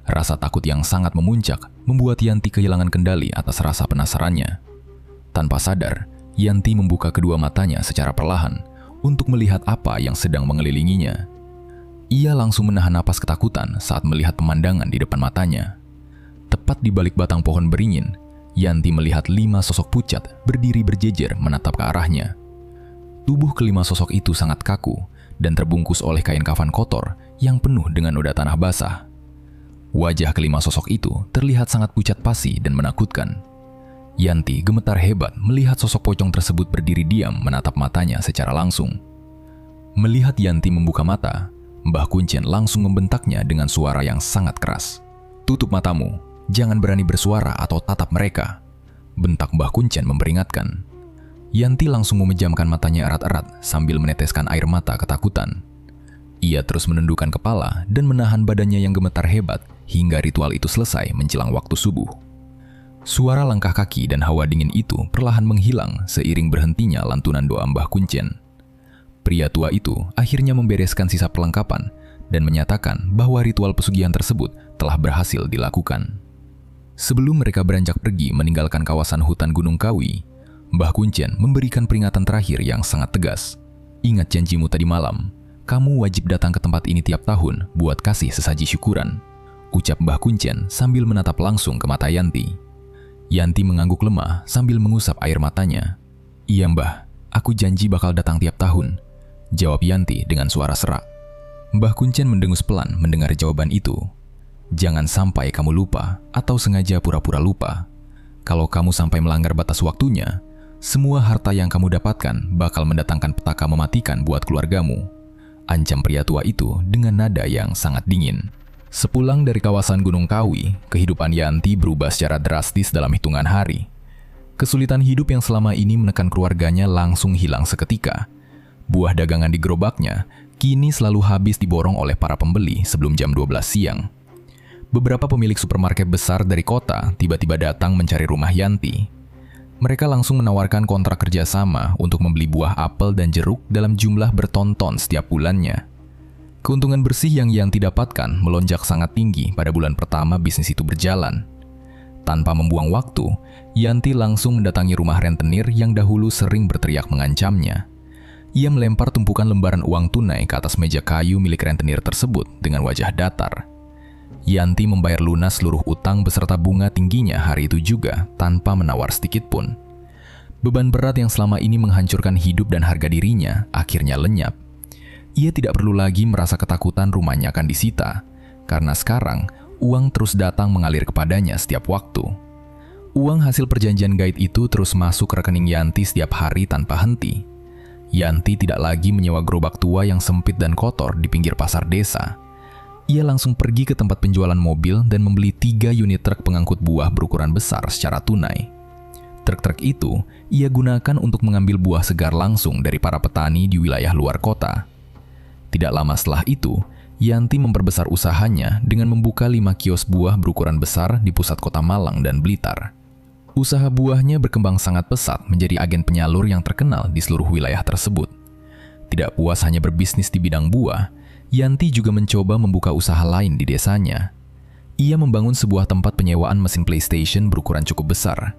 Rasa takut yang sangat memuncak membuat Yanti kehilangan kendali atas rasa penasarannya. Tanpa sadar, Yanti membuka kedua matanya secara perlahan untuk melihat apa yang sedang mengelilinginya. Ia langsung menahan napas ketakutan saat melihat pemandangan di depan matanya. Tepat di balik batang pohon beringin, Yanti melihat 5 sosok pucat berdiri berjejer menatap ke arahnya. Tubuh kelima sosok itu sangat kaku dan terbungkus oleh kain kafan kotor yang penuh dengan noda tanah basah. Wajah kelima sosok itu terlihat sangat pucat pasi dan menakutkan. Yanti gemetar hebat melihat sosok pocong tersebut berdiri diam menatap matanya secara langsung. Melihat Yanti membuka mata, Mbah Kuncen langsung membentaknya dengan suara yang sangat keras. "Tutup matamu. Jangan berani bersuara atau tatap mereka," bentak Mbah Kuncen memperingatkan. Yanti langsung memejamkan matanya erat-erat sambil meneteskan air mata ketakutan. Ia terus menundukkan kepala dan menahan badannya yang gemetar hebat hingga ritual itu selesai menjelang waktu subuh. Suara langkah kaki dan hawa dingin itu perlahan menghilang seiring berhentinya lantunan doa Mbah Kuncen. Pria tua itu akhirnya membereskan sisa perlengkapan dan menyatakan bahwa ritual pesugihan tersebut telah berhasil dilakukan. Sebelum mereka beranjak pergi meninggalkan kawasan hutan Gunung Kawi, Mbah Kuncen memberikan peringatan terakhir yang sangat tegas. "Ingat janjimu tadi malam, kamu wajib datang ke tempat ini tiap tahun buat kasih sesaji syukuran," ucap Mbah Kuncen sambil menatap langsung ke mata Yanti. Yanti mengangguk lemah sambil mengusap air matanya. "Iya Mbah, aku janji bakal datang tiap tahun," jawab Yanti dengan suara serak. Mbah Kuncen mendengus pelan mendengar jawaban itu. "Jangan sampai kamu lupa atau sengaja pura-pura lupa. Kalau kamu sampai melanggar batas waktunya, semua harta yang kamu dapatkan bakal mendatangkan petaka mematikan buat keluargamu," ancam pria tua itu dengan nada yang sangat dingin. Sepulang dari kawasan Gunung Kawi, kehidupan Yanti berubah secara drastis dalam hitungan hari. Kesulitan hidup yang selama ini menekan keluarganya langsung hilang seketika. Buah dagangan di gerobaknya kini selalu habis diborong oleh para pembeli sebelum jam 12 siang. Beberapa pemilik supermarket besar dari kota tiba-tiba datang mencari rumah Yanti. Mereka langsung menawarkan kontrak kerjasama untuk membeli buah apel dan jeruk dalam jumlah bertonton setiap bulannya. Keuntungan bersih yang Yanti dapatkan melonjak sangat tinggi pada bulan pertama bisnis itu berjalan. Tanpa membuang waktu, Yanti langsung mendatangi rumah rentenir yang dahulu sering berteriak mengancamnya. Ia melempar tumpukan lembaran uang tunai ke atas meja kayu milik rentenir tersebut dengan wajah datar. Yanti membayar lunas seluruh utang beserta bunga tingginya hari itu juga tanpa menawar sedikit pun. Beban berat yang selama ini menghancurkan hidup dan harga dirinya akhirnya lenyap. Ia tidak perlu lagi merasa ketakutan rumahnya akan disita, karena sekarang uang terus datang mengalir kepadanya setiap waktu. Uang hasil perjanjian gaib itu terus masuk ke rekening Yanti setiap hari tanpa henti. Yanti tidak lagi menyewa gerobak tua yang sempit dan kotor di pinggir pasar desa. Ia langsung pergi ke tempat penjualan mobil dan membeli 3 unit truk pengangkut buah berukuran besar secara tunai. Truk-truk itu ia gunakan untuk mengambil buah segar langsung dari para petani di wilayah luar kota. Tidak lama setelah itu, Yanti memperbesar usahanya dengan membuka 5 kios buah berukuran besar di pusat kota Malang dan Blitar. Usaha buahnya berkembang sangat pesat menjadi agen penyalur yang terkenal di seluruh wilayah tersebut. Tidak puas hanya berbisnis di bidang buah, Yanti juga mencoba membuka usaha lain di desanya. Ia membangun sebuah tempat penyewaan mesin PlayStation berukuran cukup besar.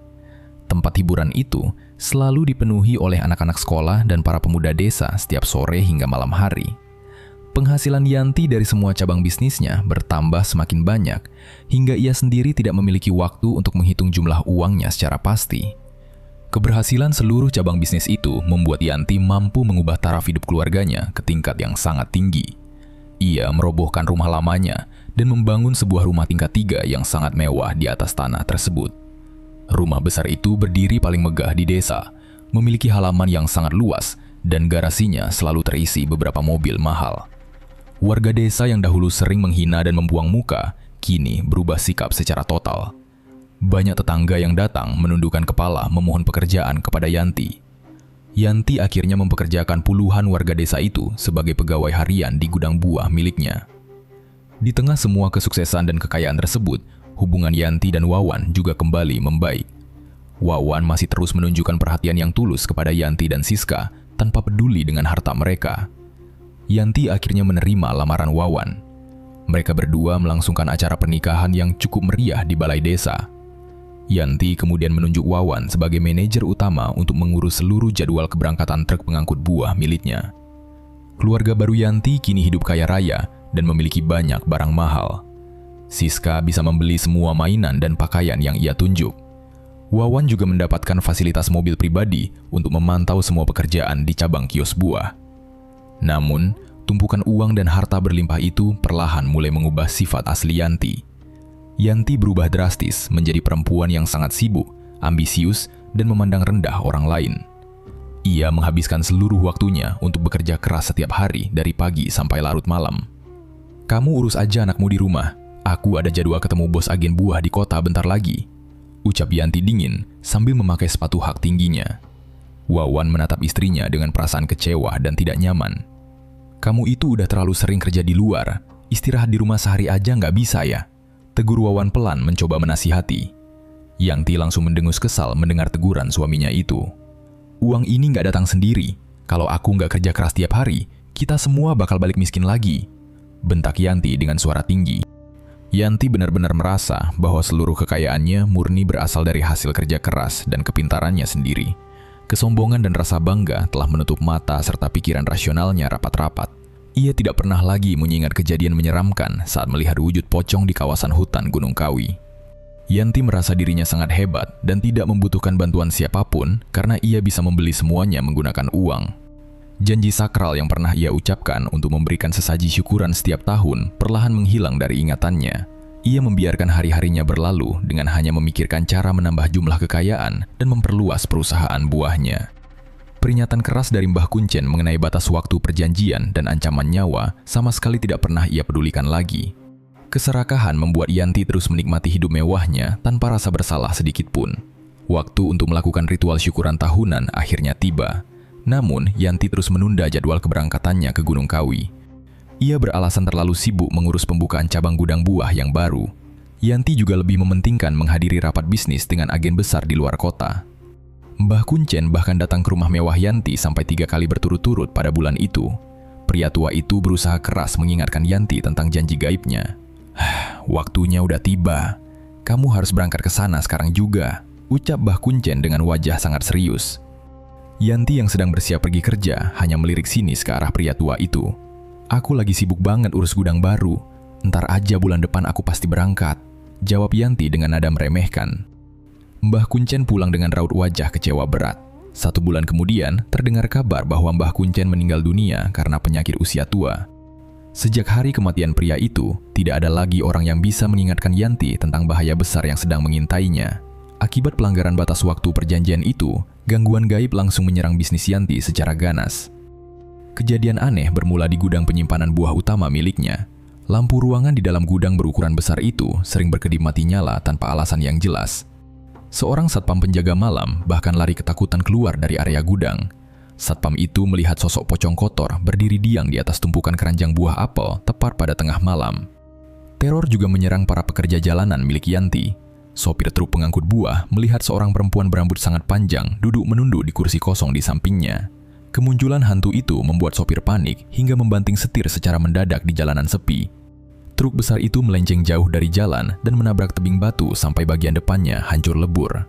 Tempat hiburan itu selalu dipenuhi oleh anak-anak sekolah dan para pemuda desa setiap sore hingga malam hari. Penghasilan Yanti dari semua cabang bisnisnya bertambah semakin banyak, hingga ia sendiri tidak memiliki waktu untuk menghitung jumlah uangnya secara pasti. Keberhasilan seluruh cabang bisnis itu membuat Yanti mampu mengubah taraf hidup keluarganya ke tingkat yang sangat tinggi. Ia merobohkan rumah lamanya dan membangun sebuah rumah tingkat 3 yang sangat mewah di atas tanah tersebut. Rumah besar itu berdiri paling megah di desa, memiliki halaman yang sangat luas, dan garasinya selalu terisi beberapa mobil mahal. Warga desa yang dahulu sering menghina dan membuang muka, kini berubah sikap secara total. Banyak tetangga yang datang menundukkan kepala memohon pekerjaan kepada Yanti. Yanti akhirnya mempekerjakan puluhan warga desa itu sebagai pegawai harian di gudang buah miliknya. Di tengah semua kesuksesan dan kekayaan tersebut, hubungan Yanti dan Wawan juga kembali membaik. Wawan masih terus menunjukkan perhatian yang tulus kepada Yanti dan Siska tanpa peduli dengan harta mereka. Yanti akhirnya menerima lamaran Wawan. Mereka berdua melangsungkan acara pernikahan yang cukup meriah di balai desa. Yanti kemudian menunjuk Wawan sebagai manajer utama untuk mengurus seluruh jadwal keberangkatan truk pengangkut buah miliknya. Keluarga baru Yanti kini hidup kaya raya dan memiliki banyak barang mahal. Siska bisa membeli semua mainan dan pakaian yang ia tunjuk. Wawan juga mendapatkan fasilitas mobil pribadi untuk memantau semua pekerjaan di cabang kios buah. Namun, tumpukan uang dan harta berlimpah itu perlahan mulai mengubah sifat asli Yanti. Yanti berubah drastis menjadi perempuan yang sangat sibuk, ambisius, dan memandang rendah orang lain. Ia menghabiskan seluruh waktunya untuk bekerja keras setiap hari dari pagi sampai larut malam. "Kamu urus aja anakmu di rumah. Aku ada jadwal ketemu bos agen buah di kota bentar lagi," ucap Yanti dingin sambil memakai sepatu hak tingginya. Wawan menatap istrinya dengan perasaan kecewa dan tidak nyaman. "Kamu itu udah terlalu sering kerja di luar. Istirahat di rumah sehari aja nggak bisa ya?" tegur Wawan pelan mencoba menasihati. Yanti langsung mendengus kesal mendengar teguran suaminya itu. "Uang ini nggak datang sendiri. Kalau aku nggak kerja keras tiap hari, kita semua bakal balik miskin lagi," bentak Yanti dengan suara tinggi. Yanti benar-benar merasa bahwa seluruh kekayaannya murni berasal dari hasil kerja keras dan kepintarannya sendiri. Kesombongan dan rasa bangga telah menutup mata serta pikiran rasionalnya rapat-rapat. Ia tidak pernah lagi mengingat kejadian menyeramkan saat melihat wujud pocong di kawasan hutan Gunung Kawi. Yanti merasa dirinya sangat hebat dan tidak membutuhkan bantuan siapapun karena ia bisa membeli semuanya menggunakan uang. Janji sakral yang pernah ia ucapkan untuk memberikan sesaji syukuran setiap tahun perlahan menghilang dari ingatannya. Ia membiarkan hari-harinya berlalu dengan hanya memikirkan cara menambah jumlah kekayaan dan memperluas perusahaan buahnya. Peringatan keras dari Mbah Kuncen mengenai batas waktu perjanjian dan ancaman nyawa sama sekali tidak pernah ia pedulikan lagi. Keserakahan membuat Yanti terus menikmati hidup mewahnya tanpa rasa bersalah sedikit pun. Waktu untuk melakukan ritual syukuran tahunan akhirnya tiba. Namun, Yanti terus menunda jadwal keberangkatannya ke Gunung Kawi. Ia beralasan terlalu sibuk mengurus pembukaan cabang gudang buah yang baru. Yanti juga lebih mementingkan menghadiri rapat bisnis dengan agen besar di luar kota. Mbah Kuncen bahkan datang ke rumah mewah Yanti sampai 3 kali berturut-turut pada bulan itu. Pria tua itu berusaha keras mengingatkan Yanti tentang janji gaibnya. Waktunya udah tiba. Kamu harus berangkat ke sana sekarang juga, ucap Mbah Kuncen dengan wajah sangat serius. Yanti yang sedang bersiap pergi kerja hanya melirik sinis ke arah pria tua itu. Aku lagi sibuk banget urus gudang baru. Ntar aja bulan depan aku pasti berangkat, jawab Yanti dengan nada meremehkan. Mbah Kuncen pulang dengan raut wajah kecewa berat. 1 bulan kemudian, terdengar kabar bahwa Mbah Kuncen meninggal dunia karena penyakit usia tua. Sejak hari kematian pria itu, tidak ada lagi orang yang bisa mengingatkan Yanti tentang bahaya besar yang sedang mengintainya. Akibat pelanggaran batas waktu perjanjian itu, gangguan gaib langsung menyerang bisnis Yanti secara ganas. Kejadian aneh bermula di gudang penyimpanan buah utama miliknya. Lampu ruangan di dalam gudang berukuran besar itu sering berkedip mati nyala tanpa alasan yang jelas. Seorang satpam penjaga malam bahkan lari ketakutan keluar dari area gudang. Satpam itu melihat sosok pocong kotor berdiri diam di atas tumpukan keranjang buah apel tepat pada tengah malam. Teror juga menyerang para pekerja jalanan milik Yanti. Sopir truk pengangkut buah melihat seorang perempuan berambut sangat panjang duduk menunduk di kursi kosong di sampingnya. Kemunculan hantu itu membuat sopir panik hingga membanting setir secara mendadak di jalanan sepi. Truk besar itu melenceng jauh dari jalan dan menabrak tebing batu sampai bagian depannya hancur lebur.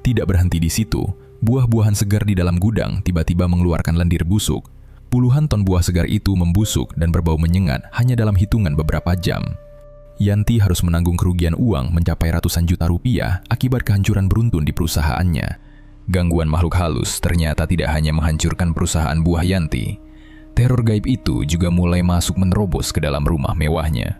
Tidak berhenti di situ, buah-buahan segar di dalam gudang tiba-tiba mengeluarkan lendir busuk. Puluhan ton buah segar itu membusuk dan berbau menyengat hanya dalam hitungan beberapa jam. Yanti harus menanggung kerugian uang mencapai ratusan juta rupiah akibat kehancuran beruntun di perusahaannya. Gangguan makhluk halus ternyata tidak hanya menghancurkan perusahaan buah Yanti. Teror gaib itu juga mulai masuk menerobos ke dalam rumah mewahnya.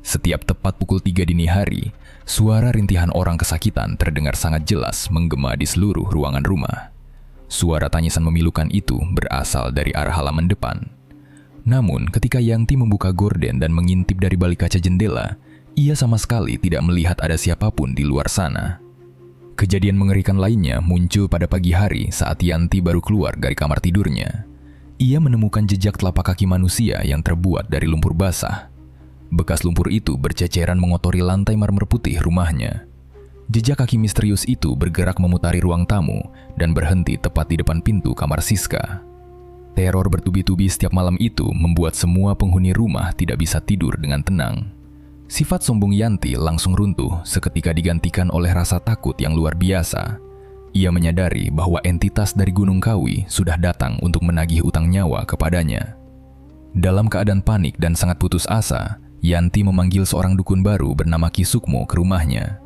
Setiap tepat pukul 3 dini hari, suara rintihan orang kesakitan terdengar sangat jelas menggema di seluruh ruangan rumah. Suara tangisan memilukan itu berasal dari arah halaman depan. Namun, ketika Yanti membuka gorden dan mengintip dari balik kaca jendela, ia sama sekali tidak melihat ada siapapun di luar sana. Kejadian mengerikan lainnya muncul pada pagi hari saat Yanti baru keluar dari kamar tidurnya. Ia menemukan jejak telapak kaki manusia yang terbuat dari lumpur basah. Bekas lumpur itu berceceran mengotori lantai marmer putih rumahnya. Jejak kaki misterius itu bergerak memutari ruang tamu dan berhenti tepat di depan pintu kamar Siska. Teror bertubi-tubi setiap malam itu membuat semua penghuni rumah tidak bisa tidur dengan tenang. Sifat sombong Yanti langsung runtuh seketika digantikan oleh rasa takut yang luar biasa. Ia menyadari bahwa entitas dari Gunung Kawi sudah datang untuk menagih utang nyawa kepadanya. Dalam keadaan panik dan sangat putus asa, Yanti memanggil seorang dukun baru bernama Ki Sukmo ke rumahnya.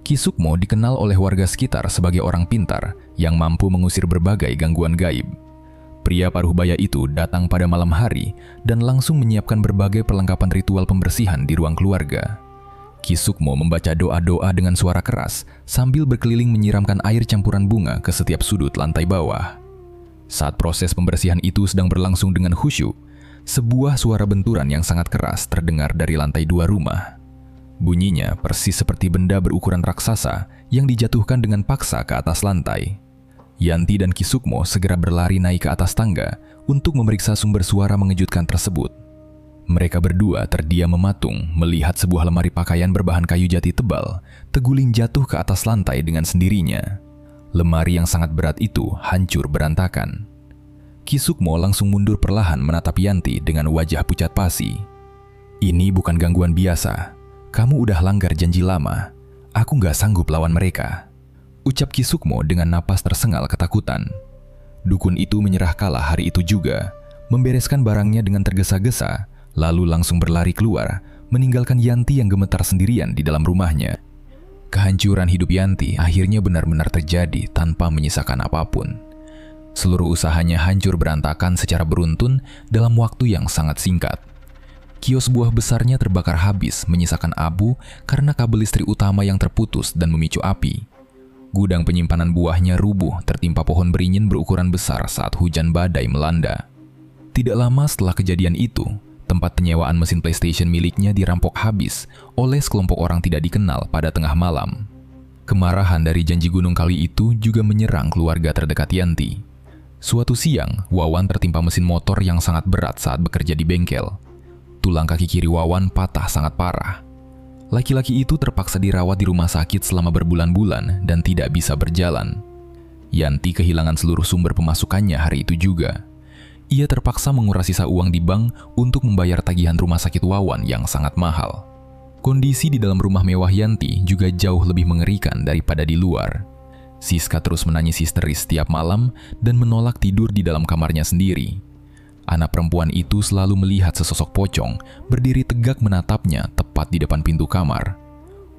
Ki Sukmo dikenal oleh warga sekitar sebagai orang pintar yang mampu mengusir berbagai gangguan gaib. Pria paruhbaya itu datang pada malam hari dan langsung menyiapkan berbagai perlengkapan ritual pembersihan di ruang keluarga. Ki Sukmo membaca doa-doa dengan suara keras sambil berkeliling menyiramkan air campuran bunga ke setiap sudut lantai bawah. Saat proses pembersihan itu sedang berlangsung dengan khusyuk, sebuah suara benturan yang sangat keras terdengar dari lantai 2 rumah. Bunyinya persis seperti benda berukuran raksasa yang dijatuhkan dengan paksa ke atas lantai. Yanti dan Ki Sukmo segera berlari naik ke atas tangga untuk memeriksa sumber suara mengejutkan tersebut. Mereka berdua terdiam mematung melihat sebuah lemari pakaian berbahan kayu jati tebal terguling jatuh ke atas lantai dengan sendirinya. Lemari yang sangat berat itu hancur berantakan. Ki Sukmo langsung mundur perlahan menatap Yanti dengan wajah pucat pasi. Ini bukan gangguan biasa. Kamu udah langgar janji lama. Aku nggak sanggup lawan mereka, ucap Ki Sukmo dengan napas tersengal ketakutan. Dukun itu menyerah kalah hari itu juga, membereskan barangnya dengan tergesa-gesa, lalu langsung berlari keluar, meninggalkan Yanti yang gemetar sendirian di dalam rumahnya. Kehancuran hidup Yanti akhirnya benar-benar terjadi tanpa menyisakan apapun. Seluruh usahanya hancur berantakan secara beruntun dalam waktu yang sangat singkat. Kios buah besarnya terbakar habis, menyisakan abu karena kabel listrik utama yang terputus dan memicu api. Gudang penyimpanan buahnya rubuh tertimpa pohon beringin berukuran besar saat hujan badai melanda. Tidak lama setelah kejadian itu, tempat penyewaan mesin PlayStation miliknya dirampok habis oleh sekelompok orang tidak dikenal pada tengah malam. Kemarahan dari janji gunung kali itu juga menyerang keluarga terdekat Yanti. Suatu siang, Wawan tertimpa mesin motor yang sangat berat saat bekerja di bengkel. Tulang kaki kiri Wawan patah sangat parah. Laki-laki itu terpaksa dirawat di rumah sakit selama berbulan-bulan dan tidak bisa berjalan. Yanti kehilangan seluruh sumber pemasukannya hari itu juga. Ia terpaksa menguras sisa uang di bank untuk membayar tagihan rumah sakit Wawan yang sangat mahal. Kondisi di dalam rumah mewah Yanti juga jauh lebih mengerikan daripada di luar. Siska terus menangis histeris setiap malam dan menolak tidur di dalam kamarnya sendiri. Anak perempuan itu selalu melihat sesosok pocong berdiri tegak menatapnya tepat di depan pintu kamar.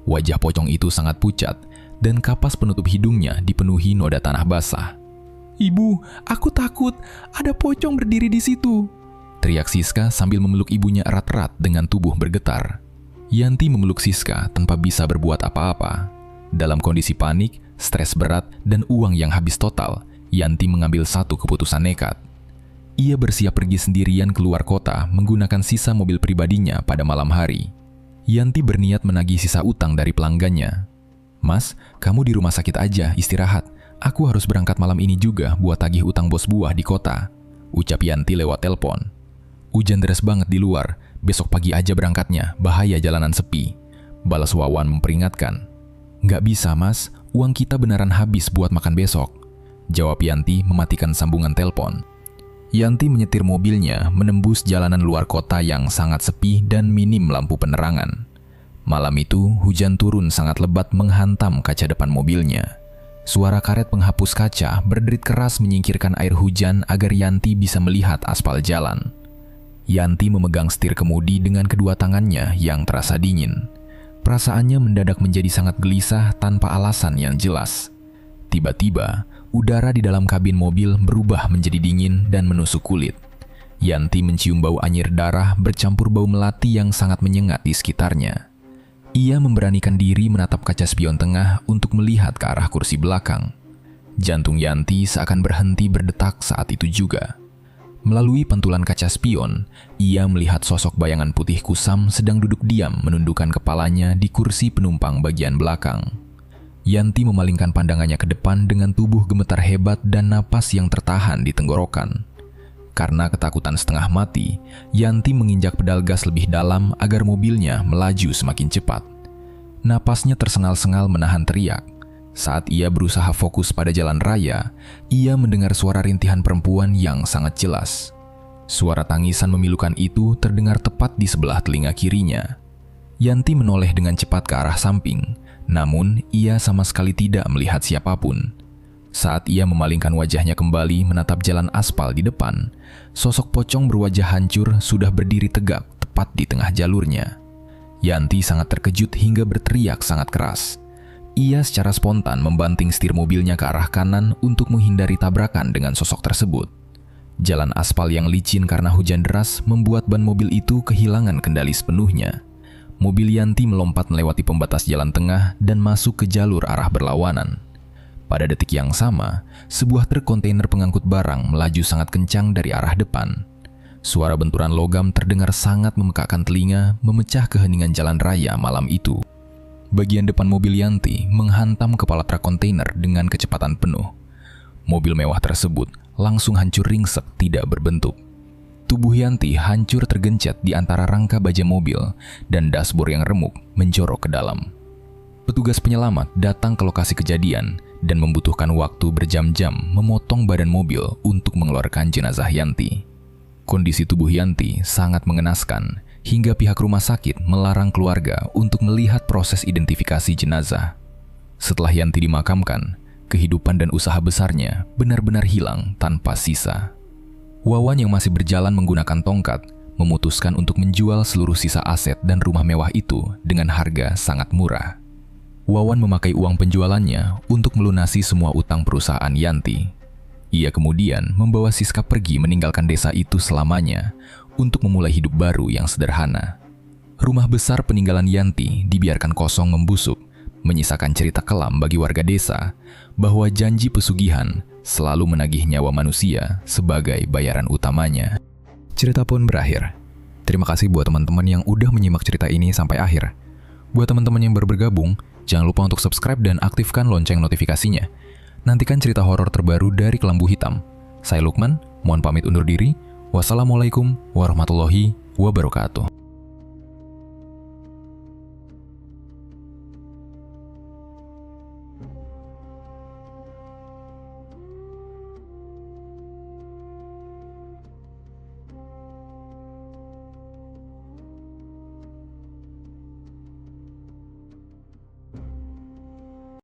Wajah pocong itu sangat pucat dan kapas penutup hidungnya dipenuhi noda tanah basah. "Ibu, aku takut. Ada pocong berdiri di situ," teriak Siska sambil memeluk ibunya erat-erat dengan tubuh bergetar. Yanti memeluk Siska tanpa bisa berbuat apa-apa. Dalam kondisi panik, stres berat, dan uang yang habis total, Yanti mengambil satu keputusan nekat. Ia bersiap pergi sendirian keluar kota menggunakan sisa mobil pribadinya pada malam hari. Yanti berniat menagih sisa utang dari pelanggannya. "Mas, kamu di rumah sakit aja, istirahat. Aku harus berangkat malam ini juga buat tagih utang bos buah di kota," ucap Yanti lewat telepon. "Hujan deras banget di luar, besok pagi aja berangkatnya, bahaya jalanan sepi," balas Wawan memperingatkan. "Nggak bisa mas, uang kita beneran habis buat makan besok," jawab Yanti mematikan sambungan telepon. Yanti menyetir mobilnya menembus jalanan luar kota yang sangat sepi dan minim lampu penerangan. Malam itu, hujan turun sangat lebat menghantam kaca depan mobilnya. Suara karet penghapus kaca berderit keras menyingkirkan air hujan agar Yanti bisa melihat aspal jalan. Yanti memegang setir kemudi dengan kedua tangannya yang terasa dingin. Perasaannya mendadak menjadi sangat gelisah tanpa alasan yang jelas. Tiba-tiba, udara di dalam kabin mobil berubah menjadi dingin dan menusuk kulit. Yanti mencium bau anyir darah bercampur bau melati yang sangat menyengat di sekitarnya. Ia memberanikan diri menatap kaca spion tengah untuk melihat ke arah kursi belakang. Jantung Yanti seakan berhenti berdetak saat itu juga. Melalui pantulan kaca spion, ia melihat sosok bayangan putih kusam sedang duduk diam menundukkan kepalanya di kursi penumpang bagian belakang. Yanti memalingkan pandangannya ke depan dengan tubuh gemetar hebat dan napas yang tertahan di tenggorokan. Karena ketakutan setengah mati, Yanti menginjak pedal gas lebih dalam agar mobilnya melaju semakin cepat. Napasnya tersengal-sengal menahan teriak. Saat ia berusaha fokus pada jalan raya, ia mendengar suara rintihan perempuan yang sangat jelas. Suara tangisan memilukan itu terdengar tepat di sebelah telinga kirinya. Yanti menoleh dengan cepat ke arah samping, namun ia sama sekali tidak melihat siapapun. Saat ia memalingkan wajahnya kembali menatap jalan aspal di depan, sosok pocong berwajah hancur sudah berdiri tegak tepat di tengah jalurnya. Yanti sangat terkejut hingga berteriak sangat keras. Ia secara spontan membanting setir mobilnya ke arah kanan untuk menghindari tabrakan dengan sosok tersebut. Jalan aspal yang licin karena hujan deras membuat ban mobil itu kehilangan kendali sepenuhnya. Mobil Yanti melompat melewati pembatas jalan tengah dan masuk ke jalur arah berlawanan. Pada detik yang sama, sebuah truk kontainer pengangkut barang melaju sangat kencang dari arah depan. Suara benturan logam terdengar sangat memekakkan telinga, memecah keheningan jalan raya malam itu. Bagian depan mobil Yanti menghantam kepala truk kontainer dengan kecepatan penuh. Mobil mewah tersebut langsung hancur ringsek tidak berbentuk. Tubuh Yanti hancur tergencet di antara rangka baja mobil dan dashboard yang remuk menjorok ke dalam. Petugas penyelamat datang ke lokasi kejadian dan membutuhkan waktu berjam-jam memotong badan mobil untuk mengeluarkan jenazah Yanti. Kondisi tubuh Yanti sangat mengenaskan hingga pihak rumah sakit melarang keluarga untuk melihat proses identifikasi jenazah. Setelah Yanti dimakamkan, kehidupan dan usaha besarnya benar-benar hilang tanpa sisa. Wawan yang masih berjalan menggunakan tongkat memutuskan untuk menjual seluruh sisa aset dan rumah mewah itu dengan harga sangat murah. Wawan memakai uang penjualannya untuk melunasi semua utang perusahaan Yanti. Ia kemudian membawa Siska pergi meninggalkan desa itu selamanya untuk memulai hidup baru yang sederhana. Rumah besar peninggalan Yanti dibiarkan kosong membusuk, menyisakan cerita kelam bagi warga desa bahwa janji pesugihan selalu menagih nyawa manusia sebagai bayaran utamanya. Cerita pun berakhir. Terima kasih buat teman-teman yang udah menyimak cerita ini sampai akhir. Buat teman-teman yang baru bergabung, jangan lupa untuk subscribe dan aktifkan lonceng notifikasinya. Nantikan cerita horor terbaru dari Kelambu Hitam. Saya Lukman, mohon pamit undur diri. Wassalamualaikum warahmatullahi wabarakatuh.